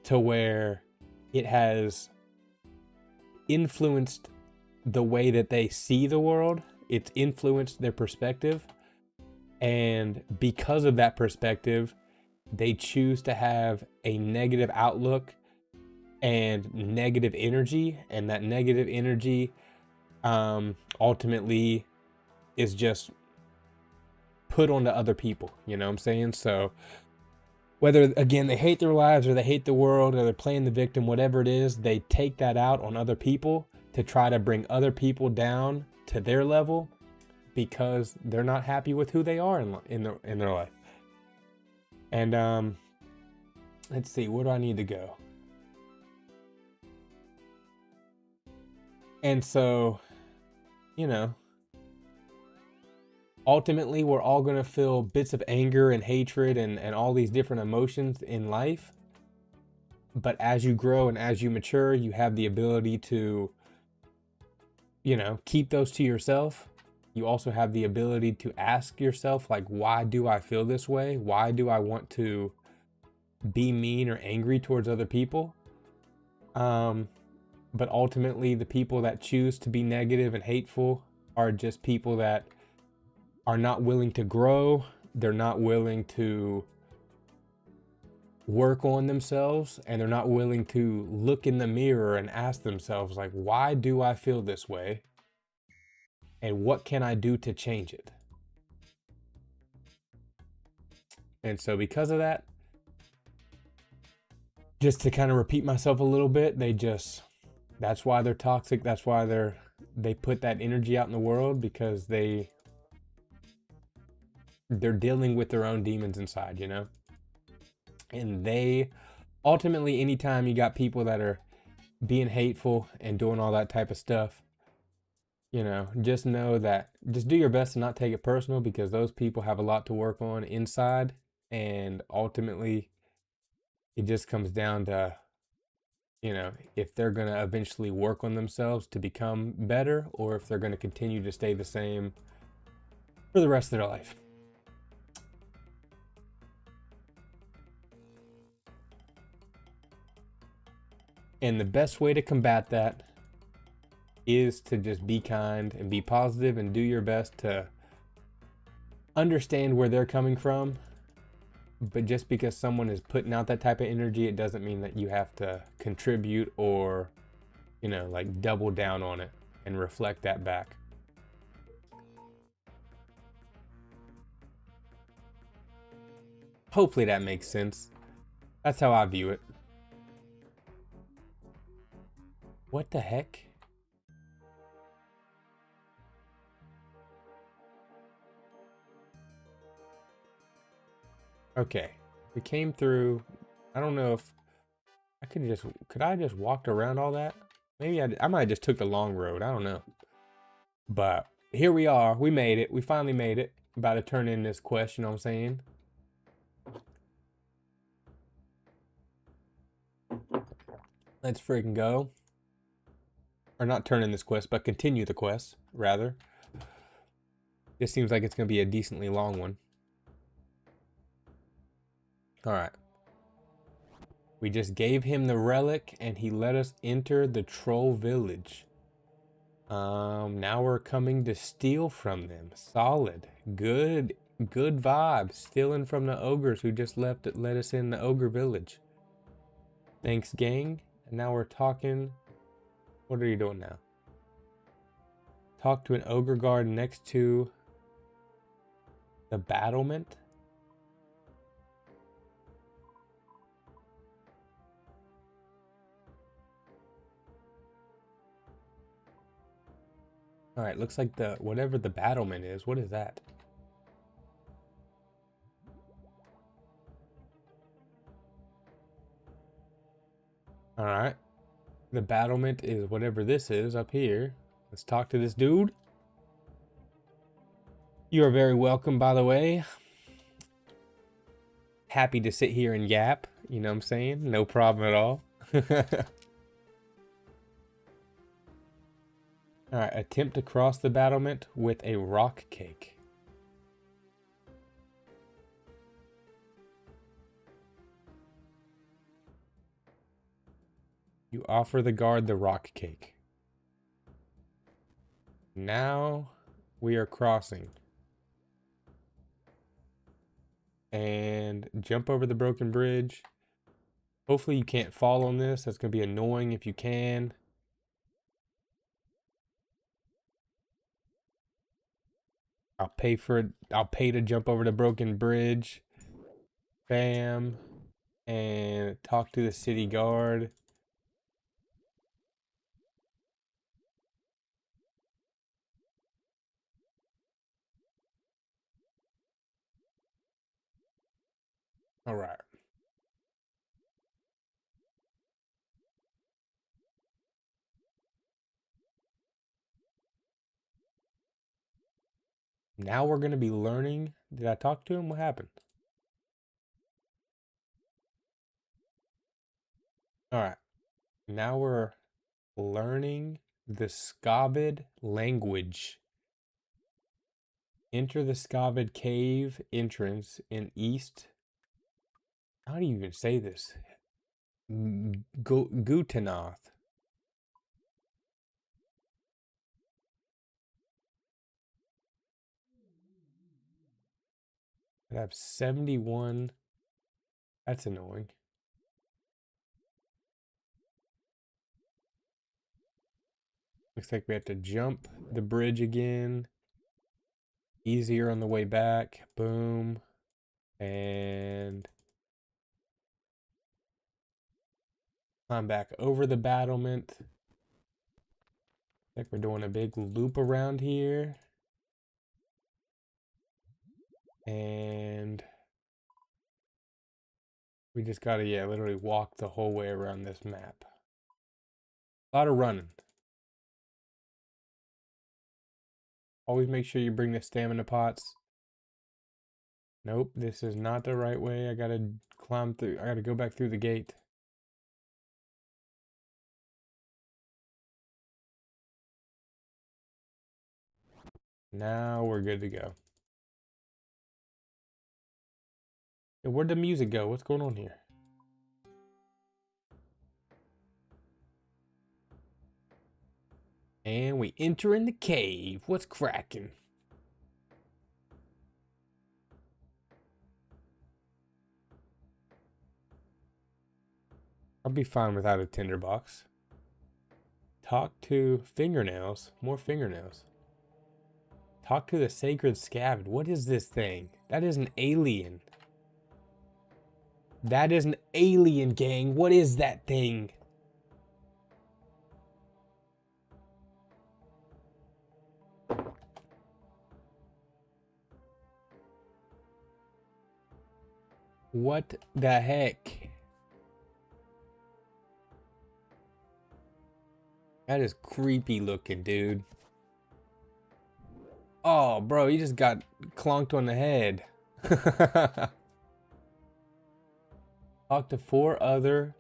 to where it has influenced the way that they see the world. It's influenced their perspective. And because of that perspective, they choose to have a negative outlook and negative energy. And that negative energy ultimately is just put onto other people, you know what I'm saying? So whether, again, they hate their lives or they hate the world or they're playing the victim, whatever it is, they take that out on other people to try to bring other people down to their level because they're not happy with who they are in their life. And let's see, where do I need to go? And so, you know, ultimately we're all going to feel bits of anger and hatred and all these different emotions in life. But as you grow and as you mature, you have the ability to, you know, keep those to yourself. You also have the ability to ask yourself, like, why do I feel this way? Why do I want to be mean or angry towards other people? But ultimately, the people that choose to be negative and hateful are just people that are not willing to grow. They're not willing to work on themselves, and they're not willing to look in the mirror and ask themselves, like, why do I feel this way? And what can I do to change it? And so because of that, just to kind of repeat myself a little bit, that's why they're toxic. That's why they put that energy out in the world, because they're dealing with their own demons inside, you know? And they ultimately, anytime you got people that are being hateful and doing all that type of stuff, you know, just know that, just do your best to not take it personal, because those people have a lot to work on inside. And ultimately, it just comes down to, you know, if they're going to eventually work on themselves to become better, or if they're going to continue to stay the same for the rest of their life. And the best way to combat that is to just be kind and be positive and do your best to understand where they're coming from. But just because someone is putting out that type of energy, it doesn't mean that you have to contribute or, you know, like double down on it and reflect that back. Hopefully that makes sense. That's how I view it. What the heck? Okay, we came through. I don't know if I could I just walked around all that? Maybe I might have just took the long road. I don't know. But here we are. We made it. We finally made it. About to turn in this quest, you know what I'm saying? Let's freaking go. Or not turn in this quest, but continue the quest, rather. This seems like it's going to be a decently long one. Alright. We just gave him the relic, and he let us enter the troll village. Now we're coming to steal from them. Solid. Good vibes. Stealing from the ogres who just let us in the ogre village. Thanks, gang. And now we're talking. What are you doing now? Talk to an ogre guard next to the battlement. All right, looks like whatever the battlement is. What is that? All right. The battlement is whatever this is up here. Let's talk to this dude. You are very welcome, by the way. Happy to sit here and yap. You know what I'm saying? No problem at all. Alright, attempt to cross the battlement with a rock cake. You offer the guard the rock cake. Now we are crossing. And jump over the broken bridge. Hopefully you can't fall on this. That's going to be annoying if you can. I'll pay for it. I'll pay to jump over the broken bridge. Bam. And talk to the city guard. All right. Now we're going to be learning. Did I talk to him? What happened? All right. Now we're learning the Scavid language. Enter the Scavid cave entrance in east. How do you even say this? Gutanath. I have 71. That's annoying. Looks like we have to jump the bridge again. Easier on the way back. Boom. And climb back over the battlement. Like we're doing a big loop around here. And we just gotta, yeah, literally walk the whole way around this map. A lot of running. Always make sure you bring the stamina pots. Nope, this is not the right way. I gotta climb through. I gotta go back through the gate. Now we're good to go. Hey, where'd the music go? What's going on here? And we enter in the cave. What's cracking? I'll be fine without a tinderbox. Talk to fingernails. More fingernails. Talk to the sacred scabbard. What is this thing? That is an alien. That is an alien, gang. What is that thing? What the heck? That is creepy looking, dude. Oh, bro, you just got clonked on the head. Talk to 4 other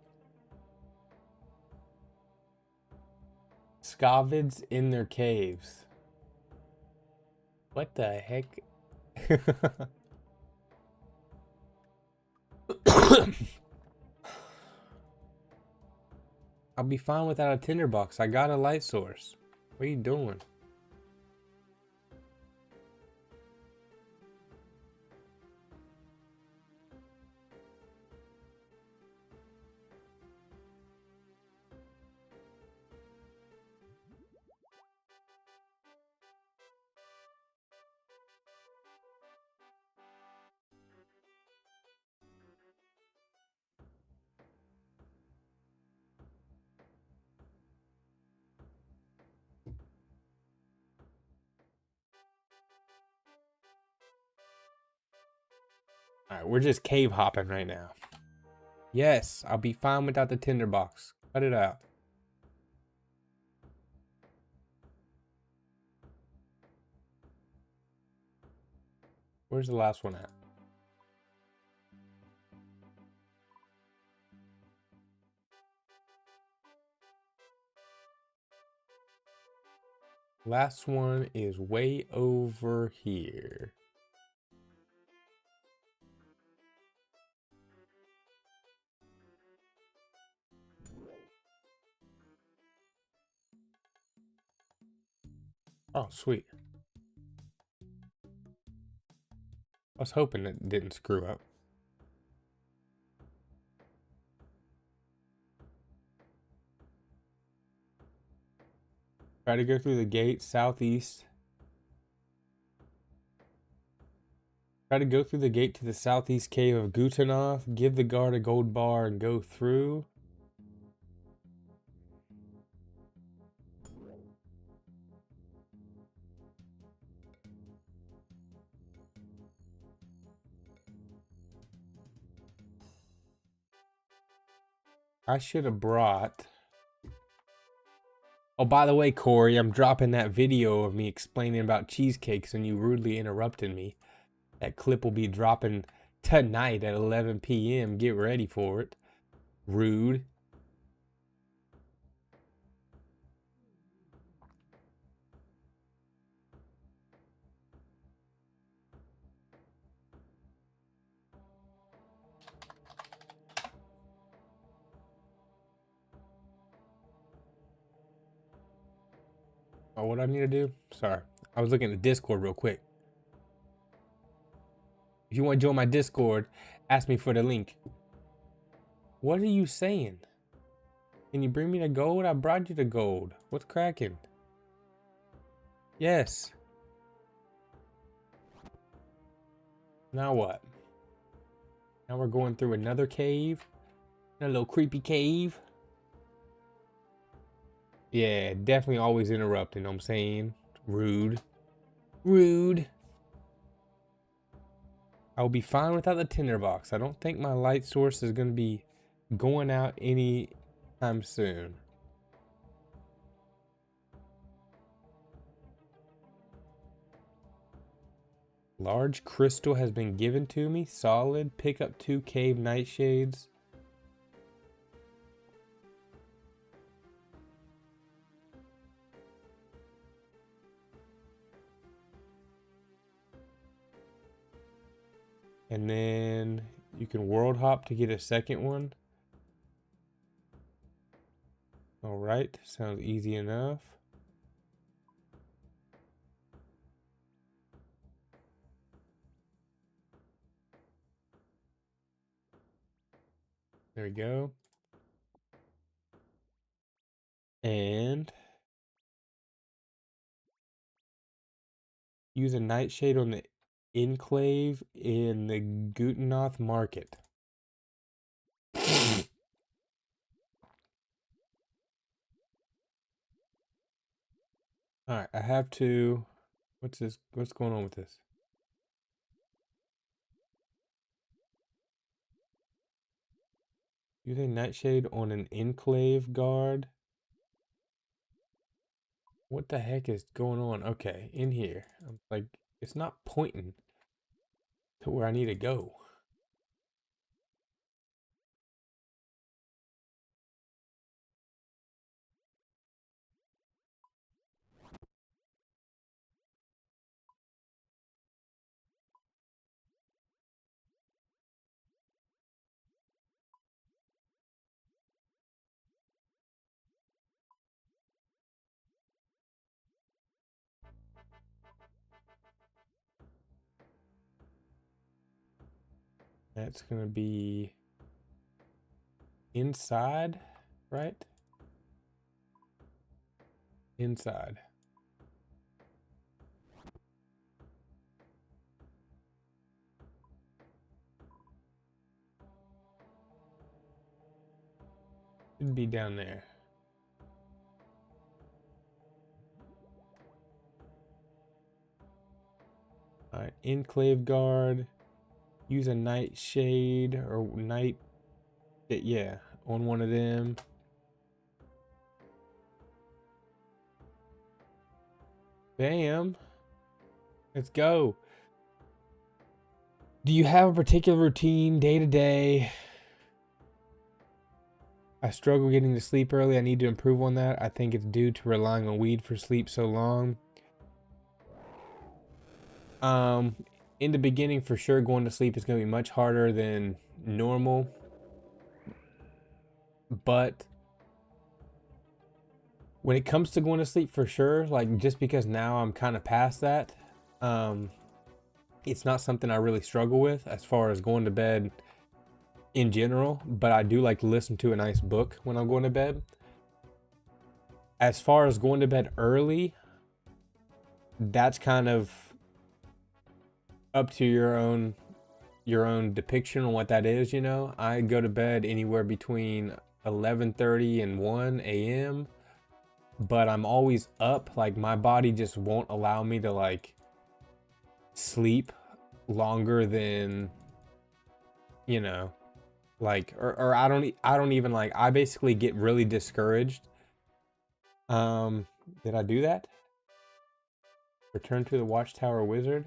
Scavids in their caves. What the heck? I'll be fine without a tinderbox. I got a light source. What are you doing? Alright, we're just cave hopping right now. Yes, I'll be fine without the tinderbox. Cut it out. Where's the last one at? Last one is way over here. Oh, sweet. I was hoping it didn't screw up. Try to go through the gate southeast. Try to go through the gate to the southeast cave of Gutanoth. Give the guard a gold bar and go through. I should have brought... Oh, by the way, Corey, I'm dropping that video of me explaining about cheesecakes and you rudely interrupted me. That clip will be dropping tonight at 11 p.m. Get ready for it. Rude. Oh, what I need to do? Sorry. I was looking at the Discord real quick. If you want to join my Discord, ask me for the link. What are you saying? Can you bring me the gold? I brought you the gold. What's cracking? Yes. Now what? Now we're going through another cave. A little creepy cave. Yeah, definitely always interrupting, you know what I'm saying? Rude. Rude. I'll be fine without the tinderbox. I don't think my light source is going to be going out any time soon. Large crystal has been given to me. Solid. Pick up 2 cave nightshades. And then you can world hop to get a second one. Alright, sounds easy enough. There we go. And use a nightshade on the enclave in the Gutanoth market. Alright, I have to... What's this? What's going on with this? Use a nightshade on an enclave guard. What the heck is going on? Okay, in here. I'm like, it's not pointing to where I need to go. That's gonna be inside, right? Inside. Should be down there. Alright, enclave guard. Use a nightshade or night. Yeah, on one of them. Bam. Let's go. Do you have a particular routine day to day? I struggle getting to sleep early. I need to improve on that. I think it's due to relying on weed for sleep so long. In the beginning, for sure, going to sleep is going to be much harder than normal. But when it comes to going to sleep, for sure, like just because now I'm kind of past that, it's not something I really struggle with as far as going to bed in general. But I do like to listen to a nice book when I'm going to bed. As far as going to bed early, that's kind of up to your own depiction on what that is, you know. I go to bed anywhere between 11:30 and 1 a.m. but I'm always up. Like my body just won't allow me to like sleep longer than, you know, like or I don't even like, I basically get really discouraged. Did I do that? Return to the Watchtower Wizard.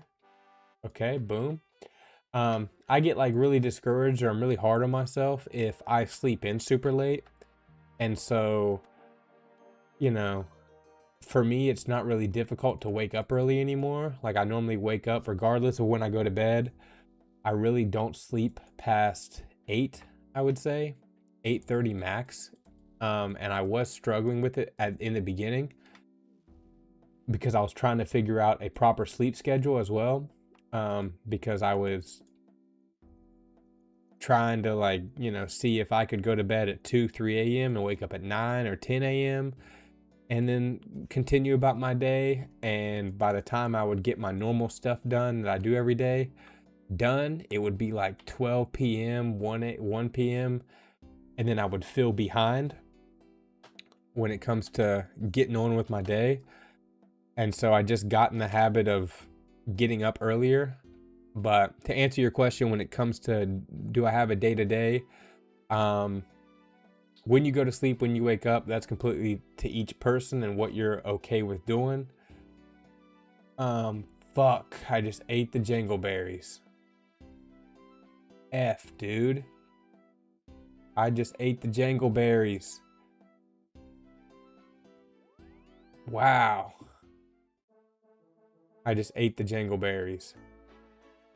Okay, boom. I get like really discouraged, or I'm really hard on myself if I sleep in super late. And so, you know, for me, it's not really difficult to wake up early anymore. Like I normally wake up regardless of when I go to bed. I really don't sleep past 8, I would say 8:30 max. And I was struggling with it in the beginning because I was trying to figure out a proper sleep schedule as well. Because I was trying to like, you know, see if I could go to bed at 2, 3 a.m. and wake up at 9 or 10 a.m. and then continue about my day. And by the time I would get my normal stuff done that I do every day done, it would be like 12 p.m., 1 p.m. And then I would feel behind when it comes to getting on with my day. And so I just got in the habit of getting up earlier. But to answer your question, when it comes to do I have a day-to-day, when you go to sleep, when you wake up, that's completely to each person and what you're okay with doing. Fuck, I just ate the jangleberries. F, dude. I just ate the jangleberries. Wow. I just ate the jangleberries.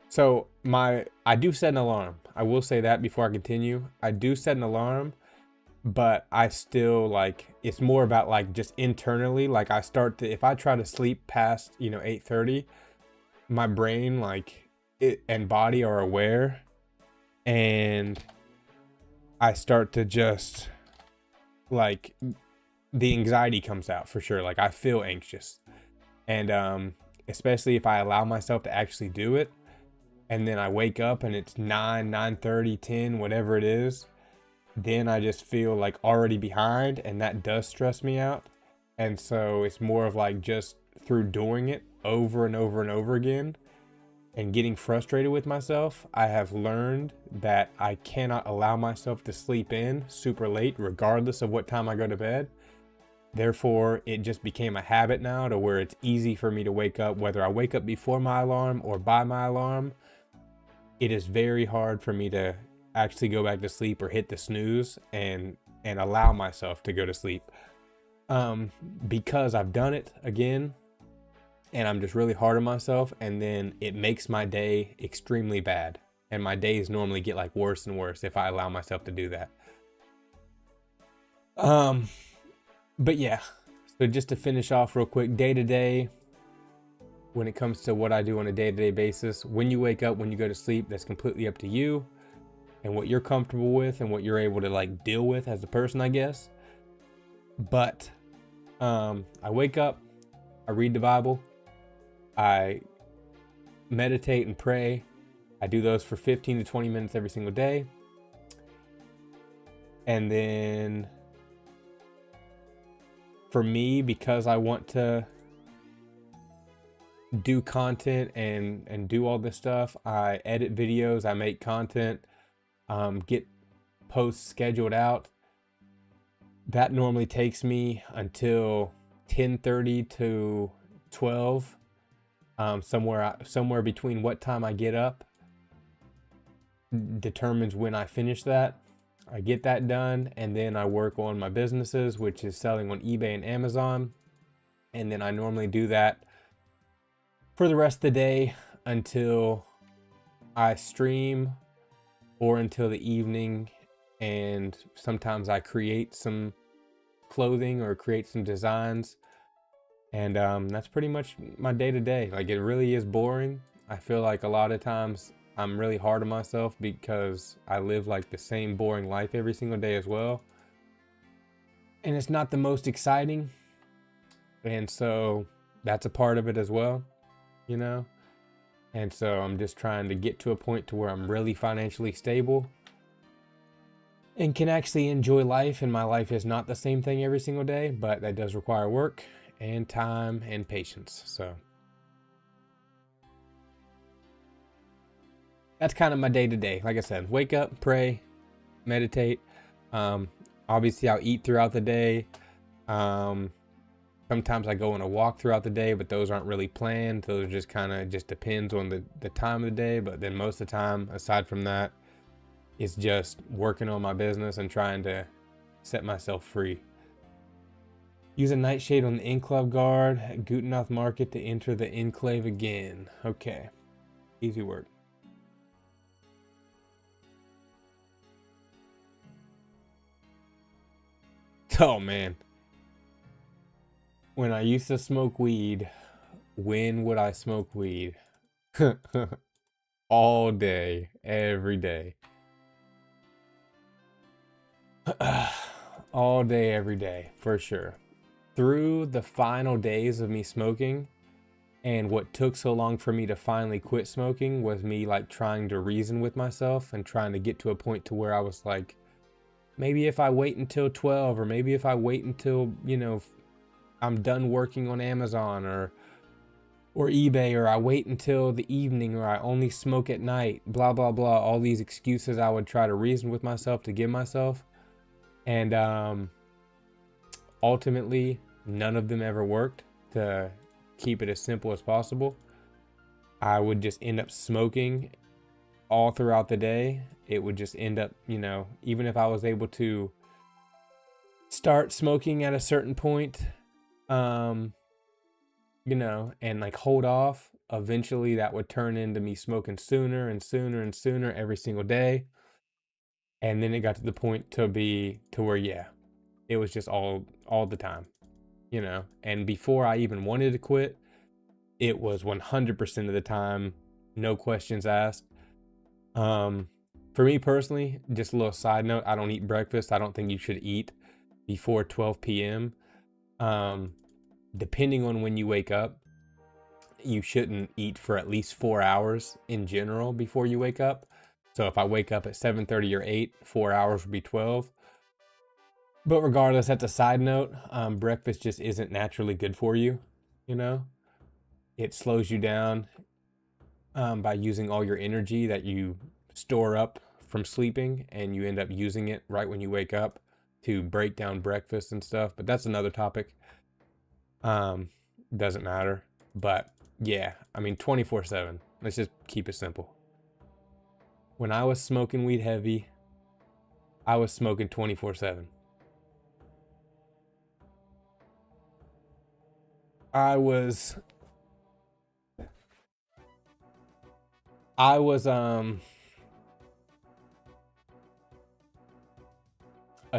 So I do set an alarm. I will say that before I continue. I do set an alarm, but I still like, it's more about like just internally. Like I start to, if I try to sleep past, you know, 8:30, my brain like it and body are aware, and I start to just like, the anxiety comes out for sure. Like I feel anxious, and especially if I allow myself to actually do it, and then I wake up and it's 9, 9:30, 10, whatever it is, then I just feel like already behind, and that does stress me out. And so it's more of like just through doing it over and over and over again and getting frustrated with myself, I have learned that I cannot allow myself to sleep in super late regardless of what time I go to bed. Therefore, it just became a habit now to where it's easy for me to wake up, whether I wake up before my alarm or by my alarm. It is very hard for me to actually go back to sleep or hit the snooze and allow myself to go to sleep, because I've done it again and I'm just really hard on myself, and then it makes my day extremely bad, and my days normally get like worse and worse if I allow myself to do that. But yeah, so just to finish off real quick, day to day, when it comes to what I do on a day-to-day basis, when you wake up, when you go to sleep, that's completely up to you and what you're comfortable with and what you're able to like deal with as a person, I guess. But I wake up, I read the Bible, I meditate and pray. I do those for 15 to 20 minutes every single day. And then for me, because I want to do content and do all this stuff, I edit videos, I make content, get posts scheduled out. That normally takes me until 10:30 to 12. Somewhere between what time I get up determines when I finish that. I get that done, and then I work on my businesses, which is selling on eBay and Amazon. And then I normally do that for the rest of the day until I stream or until the evening. And sometimes I create some clothing or create some designs. And that's pretty much my day to day. Like, it really is boring. I feel like a lot of times I'm really hard on myself because I live like the same boring life every single day as well. And it's not the most exciting. And so that's a part of it as well, you know? And so I'm just trying to get to a point to where I'm really financially stable and can actually enjoy life. And my life is not the same thing every single day, but that does require work and time and patience. So that's kind of my day to day. Like I said, wake up, pray, meditate. Obviously I'll eat throughout the day. Sometimes I go on a walk throughout the day, but those aren't really planned. Those just kind of just depends on the time of the day. But then most of the time, aside from that, it's just working on my business and trying to set myself free. Use a nightshade on the enclave guard at Gutenath Market to enter the enclave again. Okay, easy work. Oh man. When I used to smoke weed, when would I smoke weed? All day, every day. All day, every day, for sure. Through the final days of me smoking, and what took so long for me to finally quit smoking was me like trying to reason with myself and trying to get to a point to where I was like, maybe if I wait until 12, or maybe if I wait until, you know, I'm done working on Amazon or eBay, or I wait until the evening, or I only smoke at night, blah, blah, blah. All these excuses I would try to reason with myself to give myself. And ultimately, none of them ever worked. To keep it as simple as possible, I would just end up smoking all throughout the day. It would just end up, you know, even if I was able to start smoking at a certain point, you know, and like hold off, eventually that would turn into me smoking sooner and sooner and sooner every single day. And then it got to the point to where, yeah, it was just all the time, you know. And before I even wanted to quit, it was 100% of the time, no questions asked. For me personally, just a little side note, I don't eat breakfast. I don't think you should eat before 12 p.m. Depending on when you wake up, you shouldn't eat for at least 4 hours in general before you wake up. So if I wake up at 7:30 or 8, 4 hours would be 12. But regardless, that's a side note. Breakfast just isn't naturally good for you, you know? It slows you down by using all your energy that you store up from sleeping, and you end up using it right when you wake up to break down breakfast and stuff. But that's another topic. Doesn't matter. But yeah, I mean, 24/7. Let's just keep it simple. When I was smoking weed heavy, I was smoking 24/7. I was a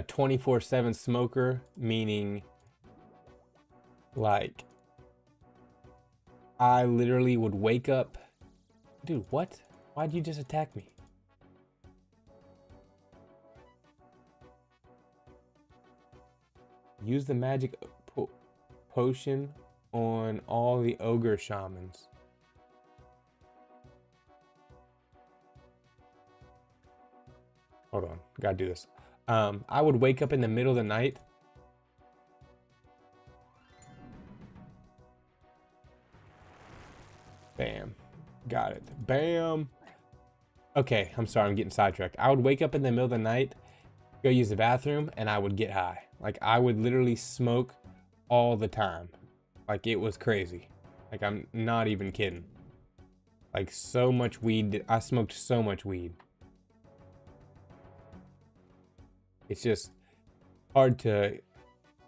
24/7 smoker, meaning like I literally would wake up. Dude, what? Why'd you just attack me? Use the magic potion on all the ogre shamans. Hold on, gotta do this. I would wake up in the middle of the night. Bam. Got it. Bam. Okay, I'm sorry, I'm getting sidetracked. I would wake up in the middle of the night, go use the bathroom, and I would get high. Like, I would literally smoke all the time. Like, it was crazy. Like, I'm not even kidding. Like, so much weed. I smoked so much weed. It's just hard to,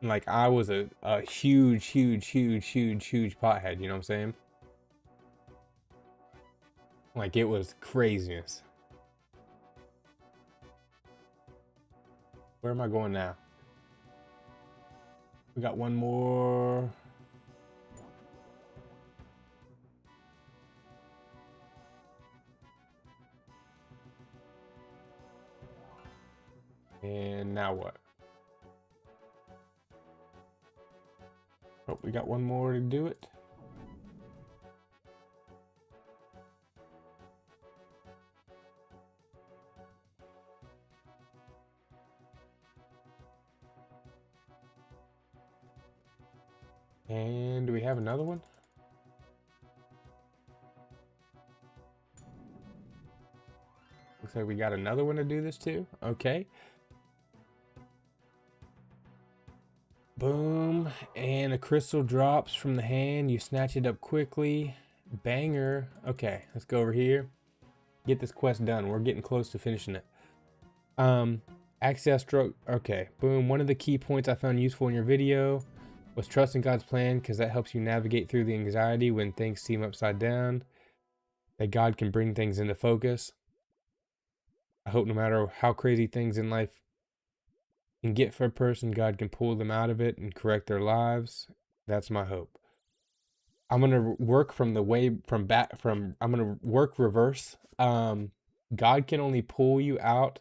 like, I was a huge pothead, you know what I'm saying? Like, it was craziness. Where am I going now? We got one more. And now what? Oh, we got one more to do it. And do we have another one? Looks like we got another one to do this too. Okay. Boom. And a crystal drops from the hand. You snatch it up quickly. Banger. Okay, let's go over here. Get this quest done. We're getting close to finishing it. Access stroke. Okay, boom. One of the key points I found useful in your video was trusting God's plan, because that helps you navigate through the anxiety when things seem upside down. That God can bring things into focus. I hope no matter how crazy things in life can get for a person, God can pull them out of it and correct their lives. That's my hope. I'm gonna work from the way from back from. I'm gonna work reverse. God can only pull you out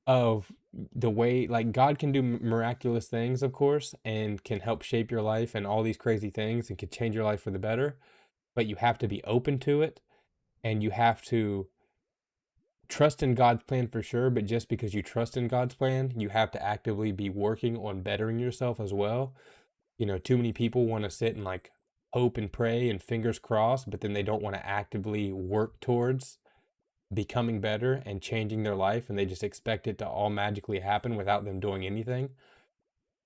of the way, like, God can do miraculous things, of course, and can help shape your life and all these crazy things and can change your life for the better. But you have to be open to it, and you have to trust in God's plan for sure. But just because you trust in God's plan, you have to actively be working on bettering yourself as well. You know, too many people want to sit and like hope and pray and fingers crossed, but then they don't want to actively work towards becoming better and changing their life, and they just expect it to all magically happen without them doing anything.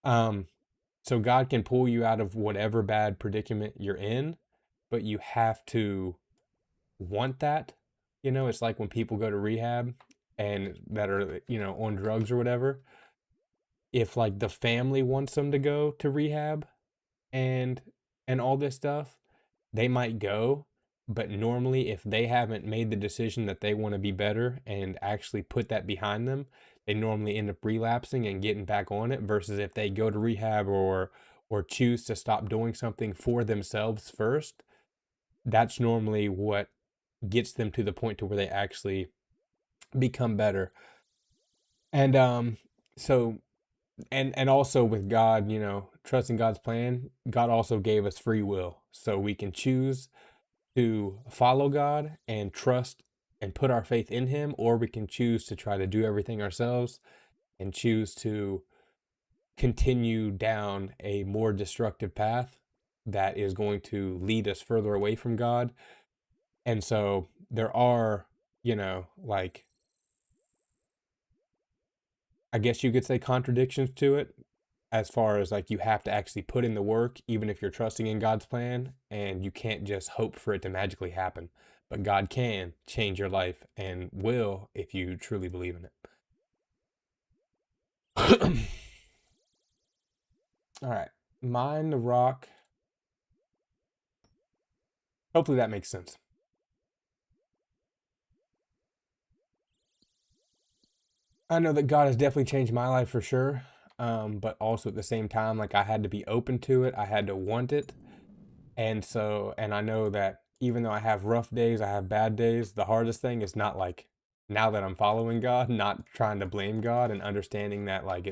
So God can pull you out of whatever bad predicament you're in, but you have to want that. You know, it's like when people go to rehab and that are, you know, on drugs or whatever. If like the family wants them to go to rehab and all this stuff, they might go. But normally, if they haven't made the decision that they want to be better and actually put that behind them, they normally end up relapsing and getting back on it. Versus if they go to rehab or choose to stop doing something for themselves first, that's normally what gets them to the point to where they actually become better. And so and also with God, you know, trusting God's plan, God also gave us free will, so we can choose to follow God and trust and put our faith in him, or we can choose to try to do everything ourselves and choose to continue down a more destructive path that is going to lead us further away from God. And so there are, you know, like, I guess you could say contradictions to it, as far as like you have to actually put in the work, even if you're trusting in God's plan, and you can't just hope for it to magically happen. But God can change your life and will if you truly believe in it. All right, mine the rock. Hopefully that makes sense. I know that God has definitely changed my life for sure. But also at the same time, like, I had to be open to it. I had to want it. And so, and I know that even though I have rough days, I have bad days, the hardest thing is not like, now that I'm following God, not trying to blame God and understanding that, like,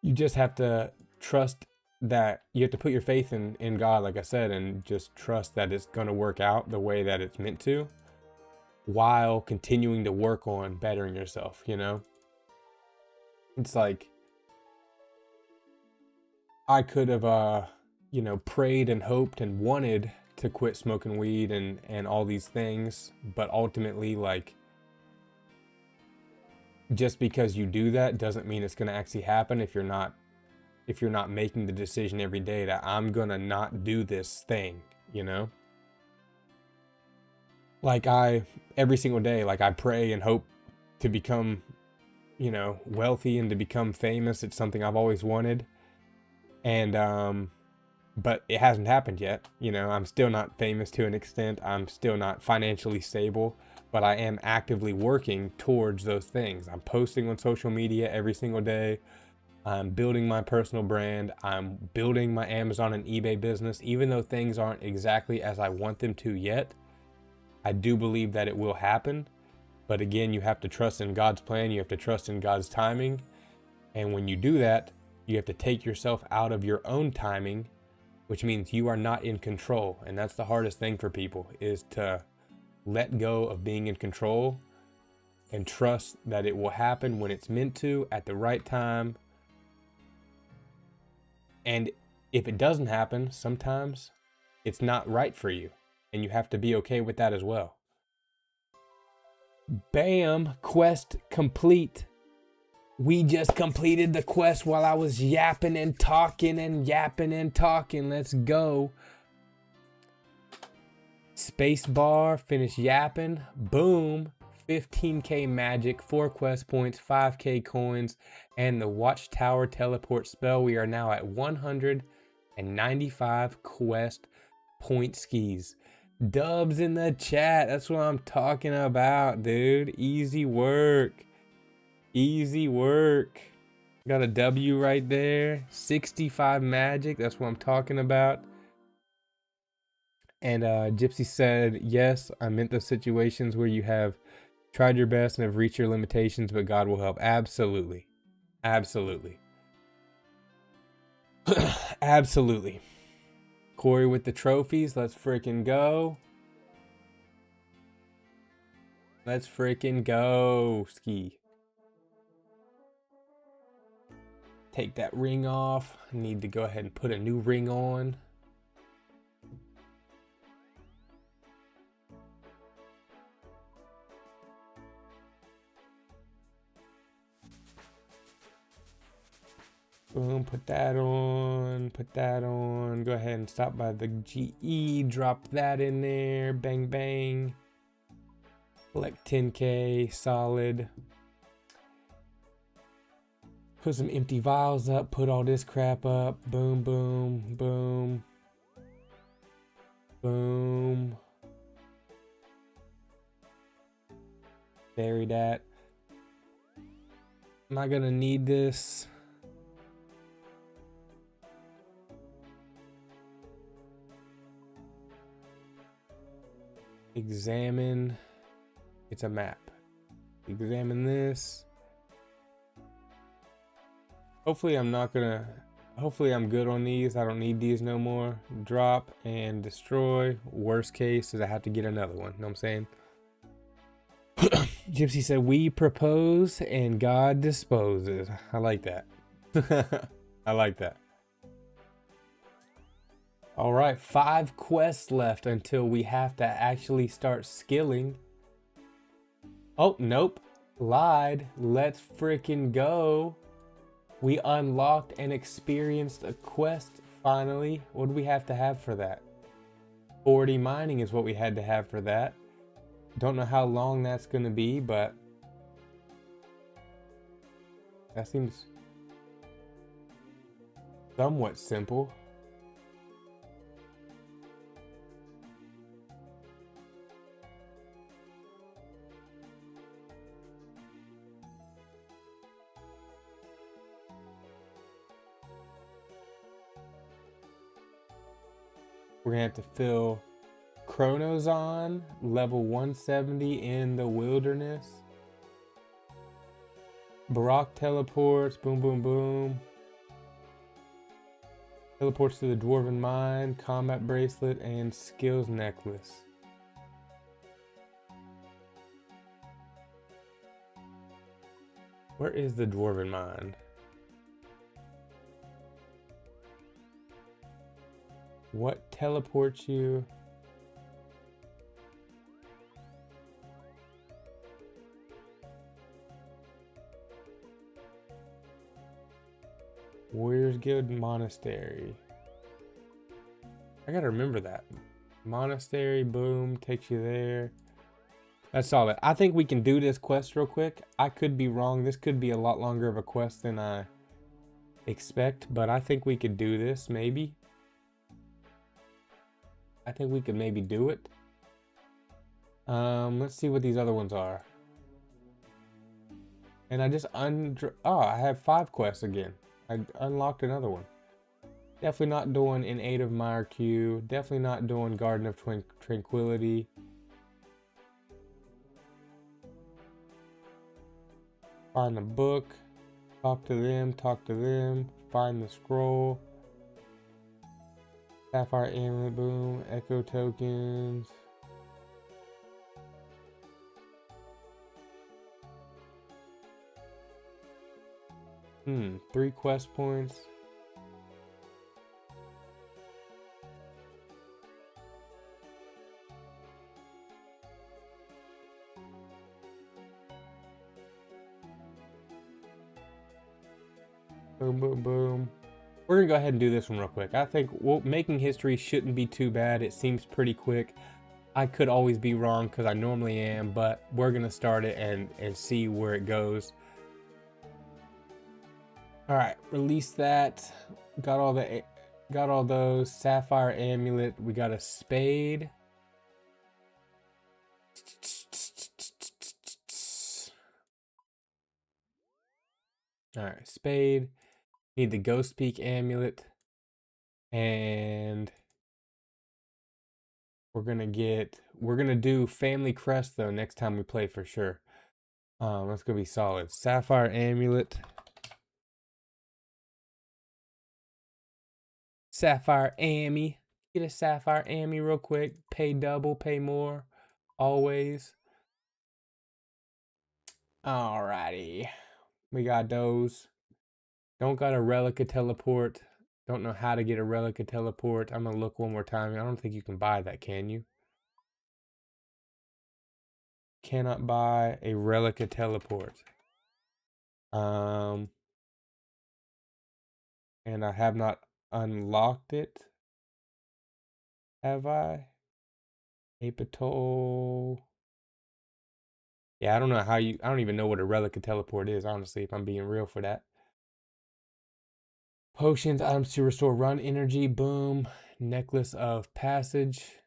you just have to trust that you have to put your faith in God, like I said, and just trust that it's going to work out the way that it's meant to, while continuing to work on bettering yourself, you know? It's like, I could have, you know, prayed and hoped and wanted to quit smoking weed and all these things, but ultimately, like, just because you do that doesn't mean it's going to actually happen if you're not making the decision every day that I'm going to not do this thing, you know? Like, every single day, like, I pray and hope to become, you know, wealthy and to become famous. It's something I've always wanted. And but it hasn't happened yet. You know, I'm still not famous to an extent. I'm still not financially stable, but I am actively working towards those things. I'm posting on social media every single day. I'm building my personal brand. I'm building my Amazon and eBay business. Even though things aren't exactly as I want them to yet, I do believe that it will happen. But again, you have to trust in God's plan. You have to trust in God's timing. And when you do that, you have to take yourself out of your own timing, which means you are not in control. And that's the hardest thing for people, is to let go of being in control and trust that it will happen when it's meant to, at the right time. And if it doesn't happen, sometimes it's not right for you, and you have to be okay with that as well. Bam, quest complete. We just completed the quest while I was yapping and talking and yapping and talking. Let's go. Space bar, finish yapping. Boom. 15k magic, 4 quest points, 5k coins, and the Watchtower teleport spell. We are now at 195 quest point skis. Dubs in the chat. That's what I'm talking about, dude. Easy work. Easy work. Got a W right there. 65 magic. That's what I'm talking about. And Gypsy said, yes, I meant the situations where you have tried your best and have reached your limitations, but God will help. Absolutely. Absolutely. Absolutely. Corey with the trophies. Let's freaking go. Let's freaking go, Ski. Take that ring off. I need to go ahead and put a new ring on. Boom, put that on, put that on. Go ahead and stop by the GE, drop that in there, bang, bang. Collect 10k, solid. Put some empty vials up, put all this crap up. Boom, boom, boom. Boom. Bury that. Am I gonna need this? Examine. It's a map. Examine this. Hopefully I'm not gonna, hopefully I'm good on these. I don't need these no more. Drop and destroy. Worst case is I have to get another one. Know what I'm saying? Gypsy said, we propose and God disposes. I like that. I like that. All right, 5 quests left until we have to actually start skilling. Oh, nope. Lied. Let's freaking go. We unlocked and experienced a quest finally. What do we have to have for that? 40 mining is what we had to have for that. Don't know how long that's going to be, but that seems somewhat simple. We're gonna have to fill Chronozon, level 170 in the wilderness. Barak teleports, boom, boom, boom. Teleports to the Dwarven Mine, combat bracelet, and skills necklace. Where is the Dwarven Mine? What teleports you? Warriors Guild Monastery. I gotta remember that. Monastery, boom, takes you there. That's solid. I think we can do this quest real quick. I could be wrong. This could be a lot longer of a quest than I expect, but I think we could do this, maybe. I think we could maybe do it. Let's see what these other ones are. And I just I have 5 quests again. I unlocked another one. Definitely not doing In Aid of Myrq. Definitely not doing Garden of Tranquility. Find the book. Talk to them. Talk to them. Find the scroll. Sapphire Amulet, boom. Echo tokens. Hmm, 3 quest points. Boom, boom, boom. We're gonna go ahead and do this one real quick. I think making history shouldn't be too bad. It seems pretty quick. I could always be wrong because I normally am, but we're gonna start it and see where it goes. All right, release that. Got all those. Sapphire amulet. We got a spade. All right, spade. Need the Ghost Peak amulet. And we're gonna do Family Crest though next time we play for sure. That's gonna be solid. Sapphire amulet. Sapphire Ammy. Get a Sapphire Ammy real quick. Pay double, pay more. Always. Alrighty. We got those. Don't got a Relica teleport. Don't know how to get a Relica teleport. I'm gonna look one more time. I don't think you can buy that, can you? Cannot buy a Relica teleport. And I have not unlocked it. Have I? Apatol. Yeah, I don't know how I don't even know what a Relica teleport is, honestly, if I'm being real for that. Potions, items to restore run energy, boom. Necklace of passage.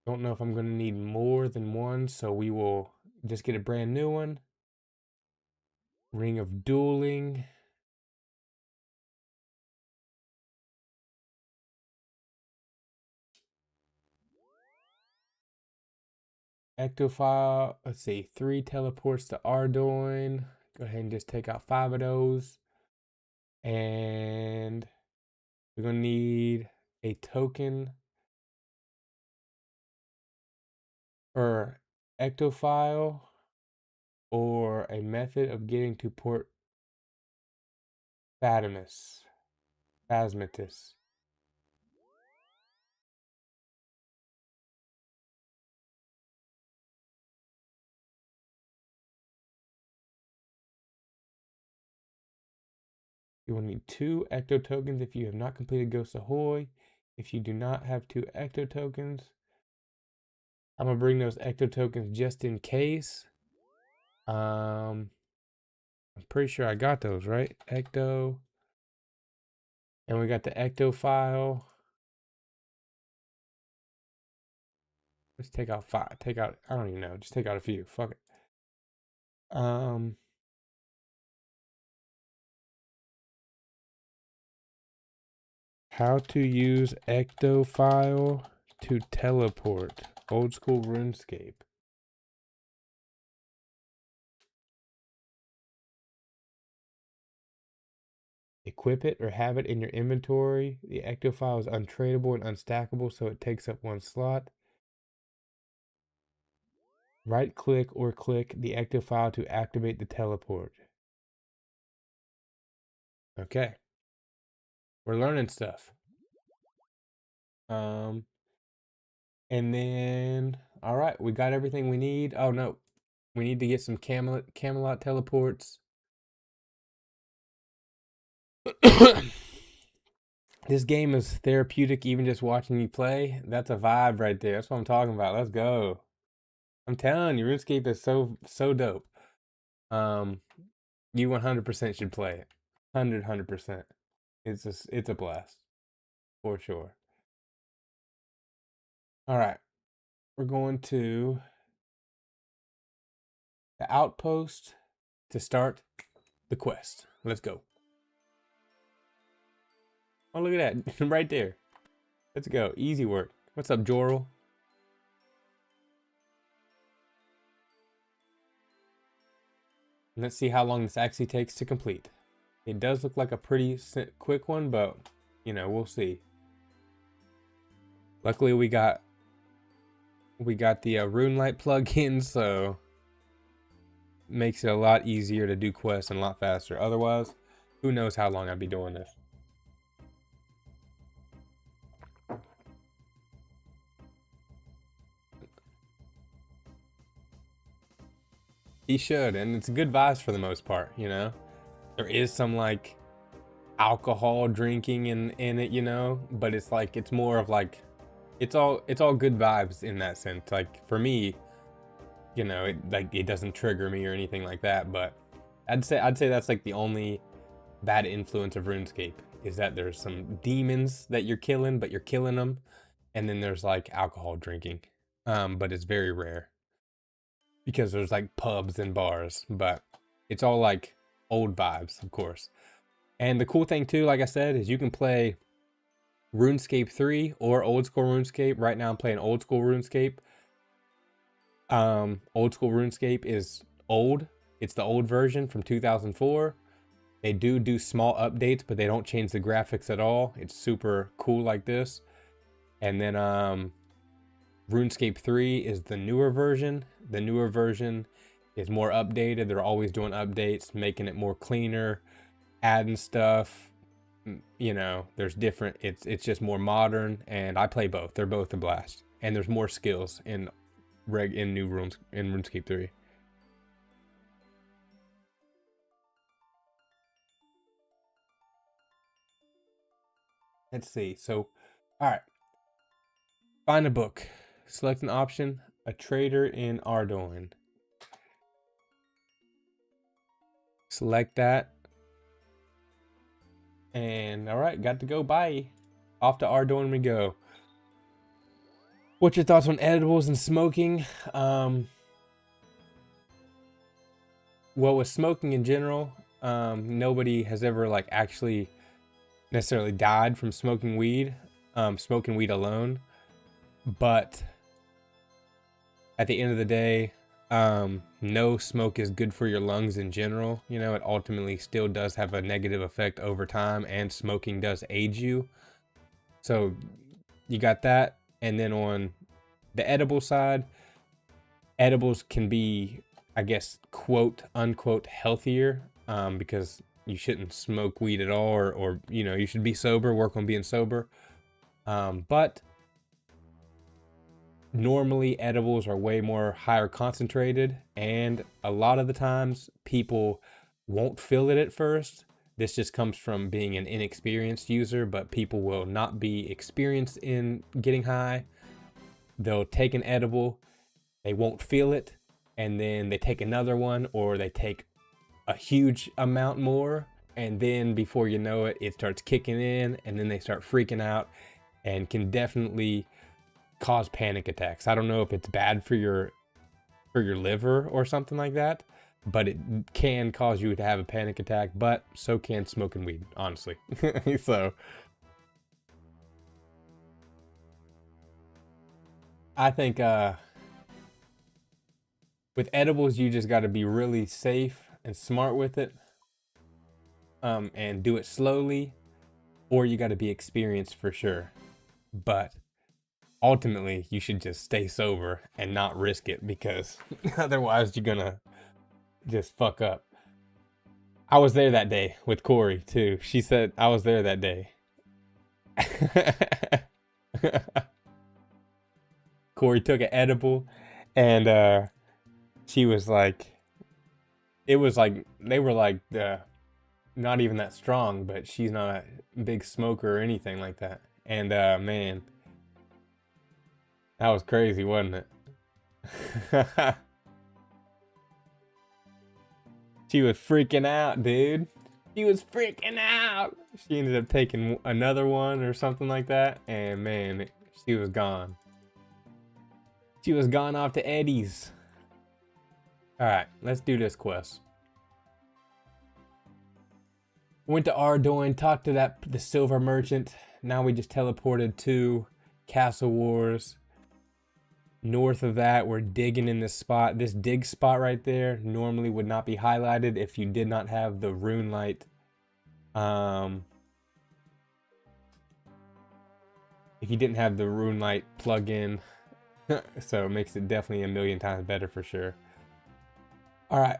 Don't know if I'm gonna need more than one, so we will just get a brand new one. Ring of dueling. Ectophile, let's see, 3 teleports to Ardoin. Go ahead and just take out 5 of those. And we're gonna need a token for Ectophile or a method of getting to Port Phasmatus. You will need 2 Ecto tokens if you have not completed Ghost Ahoy. If you do not have 2 Ecto tokens, I'm gonna bring those Ecto tokens just in case. I'm pretty sure I got those, right? Ecto. And we got the Ecto file. Let's take out 5. Take out, I don't even know. Just take out a few. Fuck it. How to use Ecto file to teleport. Old school RuneScape. Equip it or have it in your inventory. The Ecto file is untradeable and unstackable, so it takes up 1 slot. Right click or click the Ecto file to activate the teleport. Okay. We're learning stuff. And then, all right, we got everything we need. Oh no, we need to get some Camelot teleports. This game is therapeutic, even just watching you play. That's a vibe right there. That's what I'm talking about. Let's go. I'm telling you, RuneScape is so dope. You 100% should play it. 100%. It's a blast for sure. All right, we're going to the outpost to start the quest. Let's go. Oh, look at that. Right there. Let's go. Easy work. What's up, Jorl? Let's see how long this actually takes to complete. It does look like a pretty quick one, but, you know, we'll see. Luckily, we got the RuneLite plugin, so makes it a lot easier to do quests and a lot faster. Otherwise, who knows how long I'd be doing this. He should, and it's good vibes for the most part, you know? There is some like alcohol drinking in it, you know, but it's like it's more of like it's all good vibes in that sense. Like for me, you know, it doesn't trigger me or anything like that, but I'd say that's like the only bad influence of RuneScape is that there's some demons that you're killing, but you're killing them, and then there's like alcohol drinking. But it's very rare because there's like pubs and bars, but it's all like old vibes, of course. And the cool thing too, like I said, is you can play RuneScape 3 or old school RuneScape. Right now I'm playing old school RuneScape. Old school RuneScape is old. It's the old version from 2004. They do small updates, but they don't change the graphics at all. It's super cool like this. And then RuneScape 3 is the newer version. The newer version is more updated. They're always doing updates, making it more cleaner, adding stuff. You know, there's different, it's just more modern, and I play both. They're both a blast. And there's more skills in RuneScape 3. Let's see. So, all right. Find a book. Select an option. A trader in Ardoin. Select that. And all right, got to go. Bye. Off to Ardoin we go. What's your thoughts on edibles and smoking? Well, with smoking in general, nobody has ever like actually necessarily died from smoking weed alone. But at the end of the day, no smoke is good for your lungs in general. You know, it ultimately still does have a negative effect over time, and smoking does age you. So you got that. And then on the edible side, edibles can be, I guess, quote unquote healthier, because you shouldn't smoke weed at all, or you know, you should be sober, work on being sober. But normally edibles are way more higher concentrated, and a lot of the times people won't feel it at first. This just comes from being an inexperienced user, but people will not be experienced in getting high. They'll take an edible, they won't feel it, and then they take another one, or they take a huge amount more, and then before you know it, it starts kicking in, and then they start freaking out and can definitely cause panic attacks. I don't know if it's bad for your liver or something like that, but it can cause you to have a panic attack, but so can smoking weed, honestly. So I think with edibles, you just got to be really safe and smart with it, and do it slowly, or you got to be experienced for sure. But ultimately, you should just stay sober and not risk it, because otherwise you're gonna just fuck up. I was there that day with Corey too. She said I was there that day. Corey took an edible, and she was like, it was like, they were like not even that strong, but she's not a big smoker or anything like that. And man, that was crazy, wasn't it? She was freaking out, dude. She was freaking out. She ended up taking another one or something like that, and man, she was gone. She was gone off to Eddie's. Alright, let's do this quest. Went to Ardoin, talked to the silver merchant. Now we just teleported to Castle Wars. North of that, we're digging in this spot. This dig spot right there normally would not be highlighted if you did not have the rune light. If you didn't have the rune light plug-in. So it makes it definitely a million times better for sure. Alright,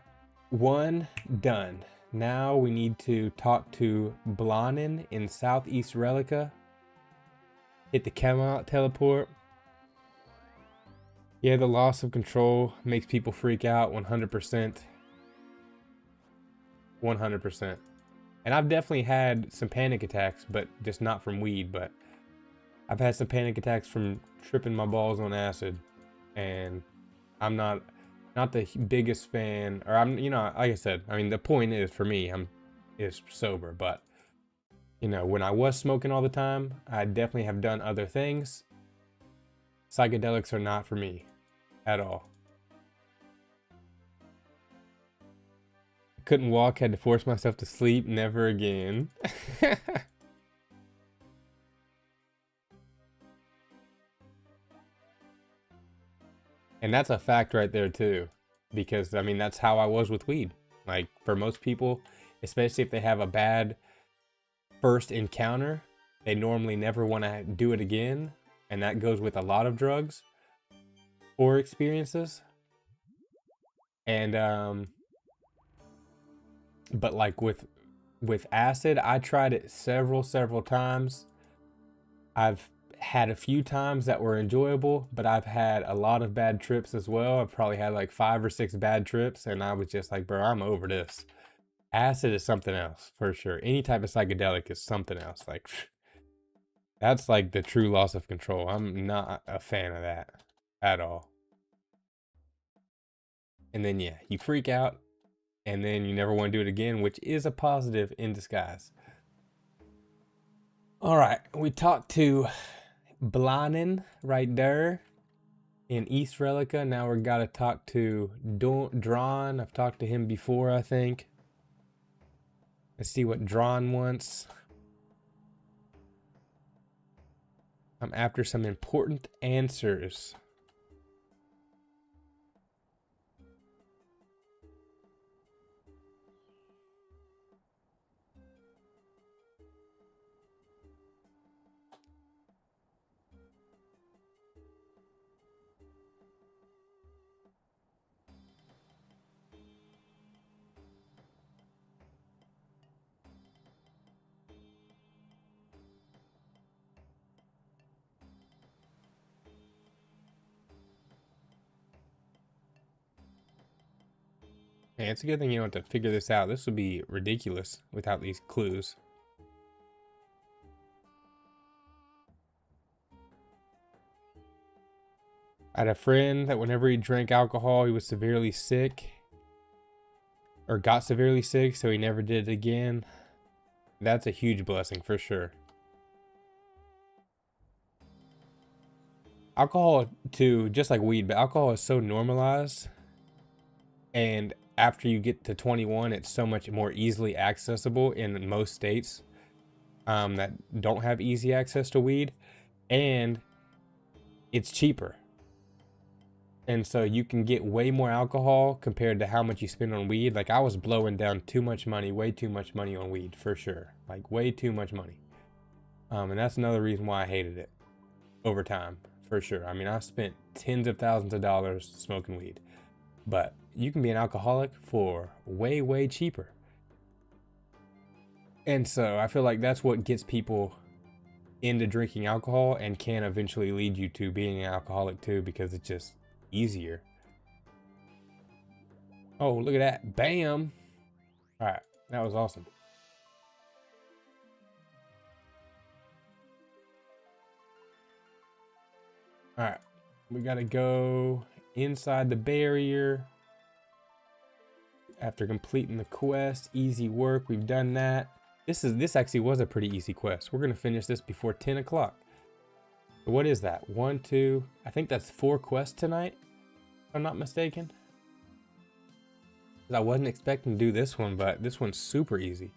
one done. Now we need to talk to Blanin in Southeast Relica. Hit the Camelot teleport. Yeah, the loss of control makes people freak out 100%. 100%. And I've definitely had some panic attacks, but just not from weed, but I've had some panic attacks from tripping my balls on acid. And I'm not the biggest fan, or I'm, you know, like I said, I mean, the point is for me, is sober, but you know, when I was smoking all the time, I definitely have done other things. Psychedelics are not for me at all. Couldn't walk, had to force myself to sleep, never again. And that's a fact right there too, because I mean, that's how I was with weed. Like for most people, especially if they have a bad first encounter, they normally never want to do it again. And that goes with a lot of drugs or experiences. And but like with acid, I tried it several times. I've had a few times that were enjoyable, but I've had a lot of bad trips as well. I've probably had like 5 or 6 bad trips, and I was just like, bro, I'm over this. Acid is something else for sure. Any type of psychedelic is something else. Like that's like the true loss of control. I'm not a fan of that at all. And then yeah, you freak out and then you never want to do it again, which is a positive in disguise. All right, we talked to Blanen right there in East Relica. Now we gotta talk to Drawn. I've talked to him before, I think. Let's see what Drawn wants. I'm after some important answers. Hey, it's a good thing you don't have to figure this out. This would be ridiculous without these clues. I had a friend that whenever he drank alcohol, he was severely sick. Or got severely sick, so he never did it again. That's a huge blessing for sure. Alcohol too, just like weed, but alcohol is so normalized. And after you get to 21, it's so much more easily accessible in most states that don't have easy access to weed. And it's cheaper. And so you can get way more alcohol compared to how much you spend on weed. Like I was blowing down too much money, way too much money on weed for sure. Like way too much money. And that's another reason why I hated it over time, for sure. I mean, I spent tens of thousands of dollars smoking weed, but you can be an alcoholic for way cheaper. And so I feel like that's what gets people into drinking alcohol and can eventually lead you to being an alcoholic too, because it's just easier. Oh, look at that. Bam. All right. That was awesome. All right. We got to go inside the barrier. After completing the quest, easy work. We've done that. This actually was a pretty easy quest. We're going to finish this before 10 o'clock. What is that? 1, 2, I think that's 4 quests tonight, if I'm not mistaken. I wasn't expecting to do this one, but this one's super easy.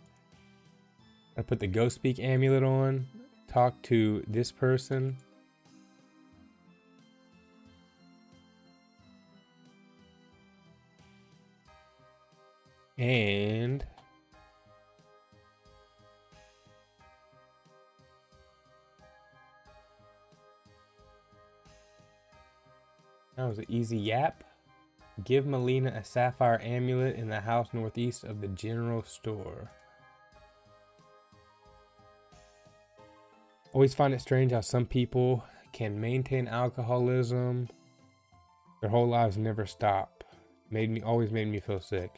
I put the Ghost Speak amulet on, talk to this person. And that was an easy yap. Give Melina a sapphire amulet in the house northeast of the general store. Always find it strange how some people can maintain alcoholism Their whole lives never stop. Always made me feel sick.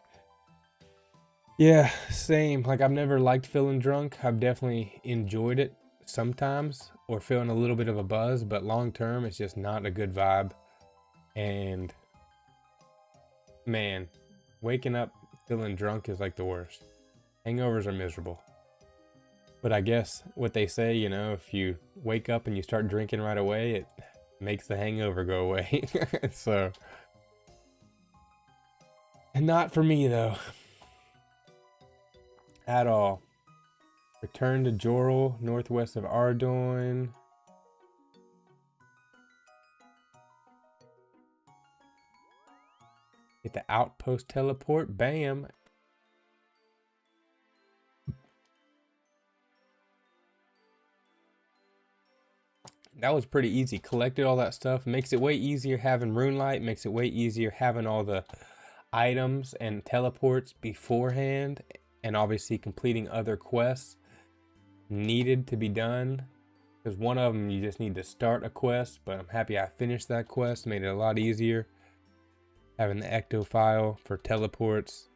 Yeah, same. Like, I've never liked feeling drunk. I've definitely enjoyed it sometimes, or feeling a little bit of a buzz, but long term, it's just not a good vibe. And man, waking up feeling drunk is like the worst. Hangovers are miserable. But I guess what they say, you know, if you wake up and you start drinking right away, it makes the hangover go away. So, and not for me though. At all. Return to Jorel, northwest of Ardoin. Get the outpost teleport. Bam. That was pretty easy. Collected all that stuff. Makes it way easier having Runelight. Makes it way easier having all the items and teleports beforehand. And obviously completing other quests needed to be done. Because one of them you just need to start a quest. But I'm happy I finished that quest. Made it a lot easier. Having the ecto file for teleports.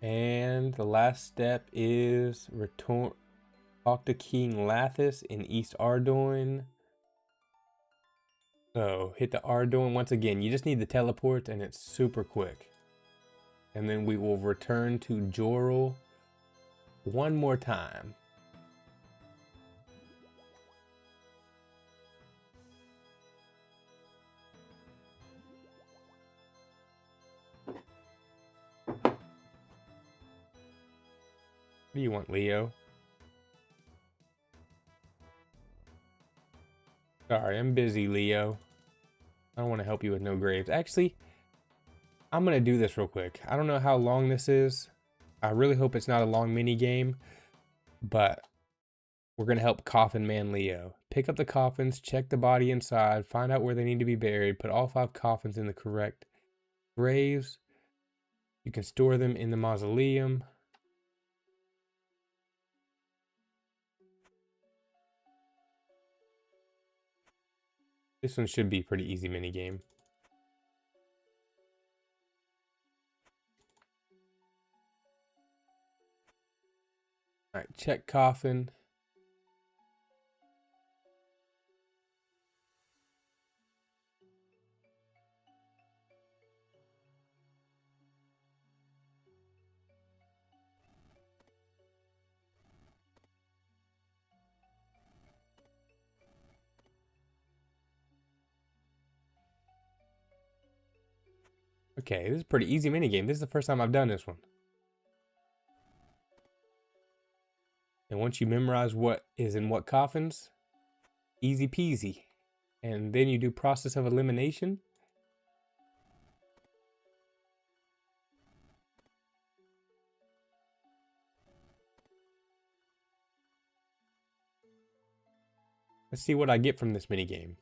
And the last step is return. Talk to King Lathis in East Ardoin. So hit the Ardoin once again. You just need the teleport and it's super quick. And then we will return to Jorel one more time. What do you want, Leo? Sorry, I'm busy, Leo. I don't want to help you with no graves. Actually, I'm going to do this real quick. I don't know how long this is. I really hope it's not a long mini game, but we're going to help Coffin Man Leo. Pick up the coffins, check the body inside, find out where they need to be buried, put all 5 coffins in the correct graves. You can store them in the mausoleum. This one should be a pretty easy mini game. All right, check coffin. Okay, this is a pretty easy mini game. This is the first time I've done this one. And once you memorize what is in what coffins, easy peasy. And then you do process of elimination. Let's see what I get from this mini game.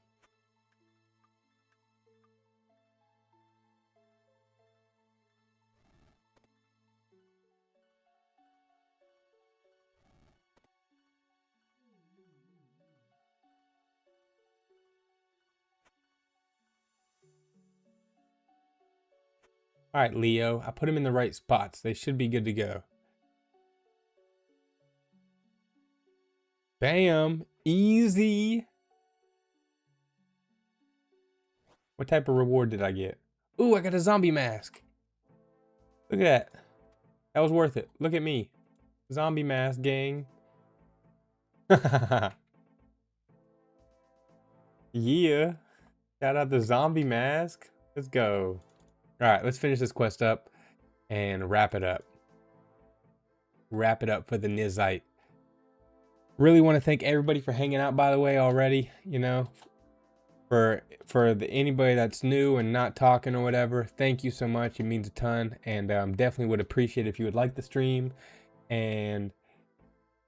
All right, Leo, I put them in the right spots. They should be good to go. Bam, easy. What type of reward did I get? Ooh, I got a zombie mask. Look at that. That was worth it. Look at me. Zombie mask, gang. Yeah. Shout out the zombie mask. Let's go. All right, let's finish this quest up and wrap it up. Wrap it up for the Nizite. Really want to thank everybody for hanging out, by the way, already. You know, for anybody that's new and not talking or whatever, thank you so much. It means a ton, and definitely would appreciate if you would like the stream and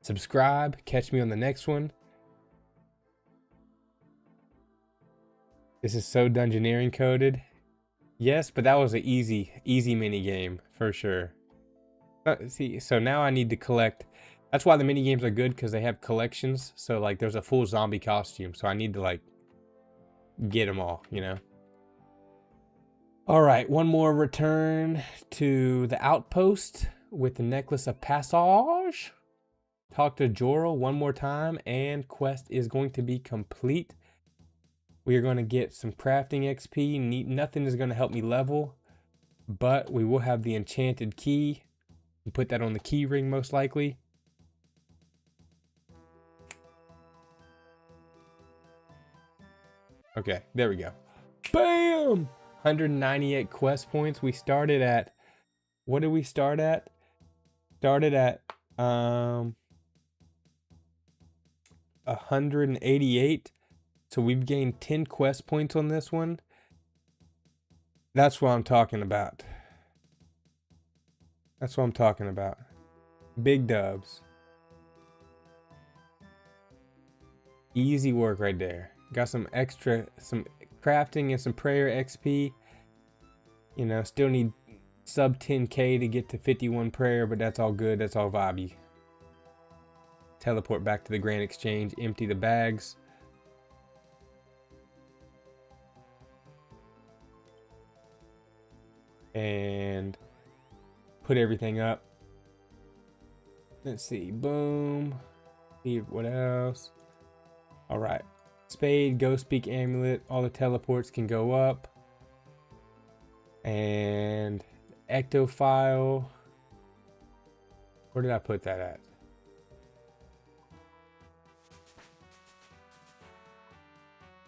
subscribe. Catch me on the next one. This is so Dungeoneering coded. Yes, but that was an easy mini game for sure. See, so now I need to collect. That's why the mini games are good, because they have collections. So like, there's a full zombie costume. So I need to like get them all, you know. All right, one more return to the outpost with the necklace of passage. Talk to Joro one more time, and quest is going to be complete. We are going to get some crafting XP. Nothing is going to help me level, but we will have the enchanted key. We'll put that on the key ring most likely. Okay, there we go. Bam! 198 quest points. We started at, what did we start at? Started at 188. So we've gained 10 quest points on this one. That's what I'm talking about. That's what I'm talking about. Big dubs. Easy work right there. Got some extra, some crafting and some prayer XP. You know, still need sub 10k to get to 51 prayer, but that's all good. That's all vibey. Teleport back to the Grand Exchange, empty the bags. And put everything up. Let's see, boom. See what else. All right, spade, ghost speak amulet, all the teleports can go up. And ectophile, where did I put that at?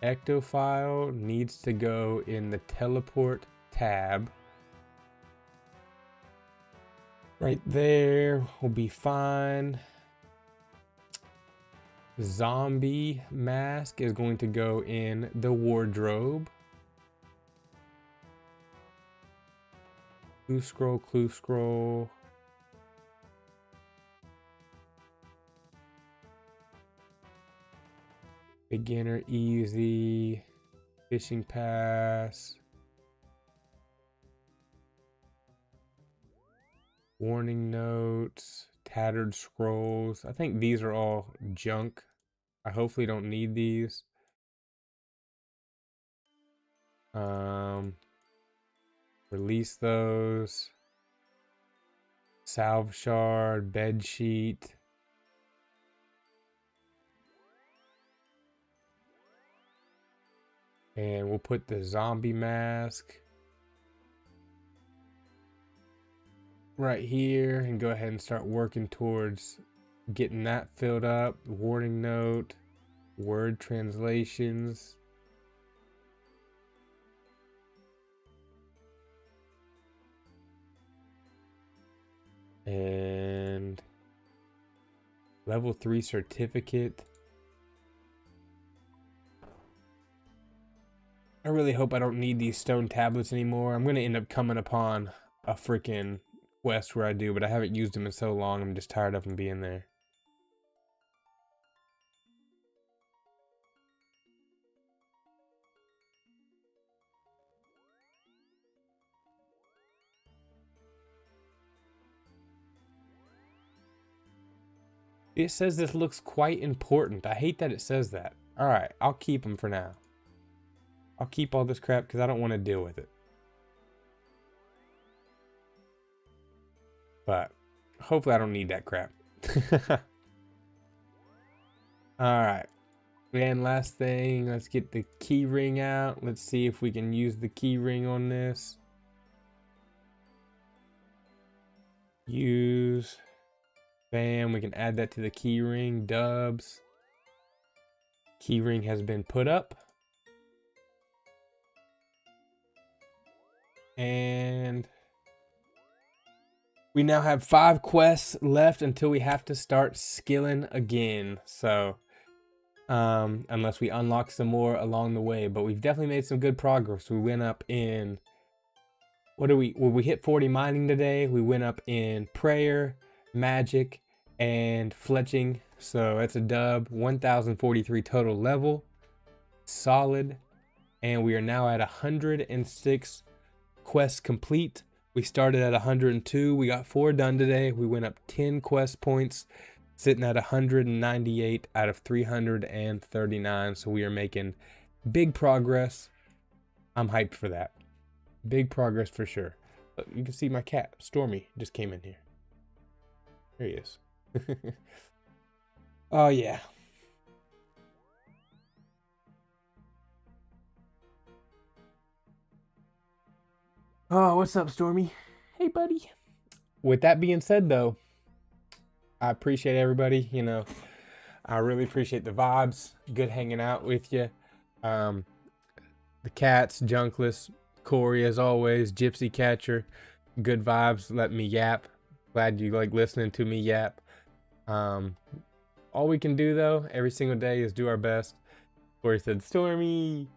Ectophile needs to go in the teleport tab. Right there will be fine. Zombie mask is going to go in the wardrobe. Clue scroll. Beginner easy. Fishing pass. Warning notes. Tattered scrolls. I think these are all junk. I hopefully don't need these. Release those. Salve shard, bed sheet. And we'll put the zombie mask right here and go ahead and start working towards getting that filled up. Warning note, word translations. And level 3 certificate. I really hope I don't need these stone tablets anymore. I'm going to end up coming upon a freaking quest where I do, but I haven't used them in so long. I'm just tired of them being there. It says this looks quite important. I hate that it says that. All right, I'll keep them for now. I'll keep all this crap because I don't want to deal with it. But hopefully I don't need that crap. Alright. And last thing, let's get the key ring out. Let's see if we can use the key ring on this. Use. Bam, we can add that to the key ring. Dubs. Key ring has been put up. And we now have 5 quests left until we have to start skilling again. So, unless we unlock some more along the way, but we've definitely made some good progress. We went up in, we hit 40 mining today. We went up in prayer, magic, and fletching. So that's a dub. 1043 total level. Solid. And we are now at 106 quests complete. We started at 102. We got 4 done today. We went up 10 quest points, sitting at 198 out of 339. So we are making big progress. I'm hyped for that. Big progress for sure. But you can see my cat, Stormy, just came in here. There he is. Oh, yeah. Oh, what's up, Stormy? Hey, buddy. With that being said, though, I appreciate everybody. You know, I really appreciate the vibes. Good hanging out with you. The cats, Junkless, Corey, as always, Gypsy Catcher. Good vibes. Let me yap. Glad you like listening to me yap. All we can do, though, every single day is do our best. Corey said, Stormy.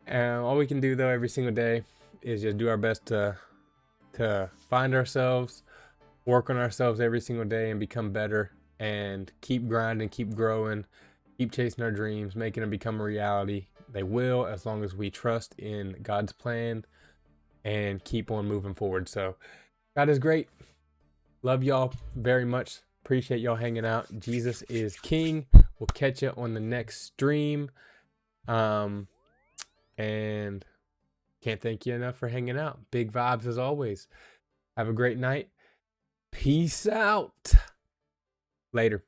All we can do, though, every single day is just do our best to find ourselves, work on ourselves every single day and become better, and keep grinding, keep growing, keep chasing our dreams, making them become a reality. They will, as long as we trust in God's plan and keep on moving forward. So God is great. Love y'all very much. Appreciate y'all hanging out. Jesus is King. We'll catch you on the next stream. And can't thank you enough for hanging out. Big vibes as always. Have a great night. Peace out. Later.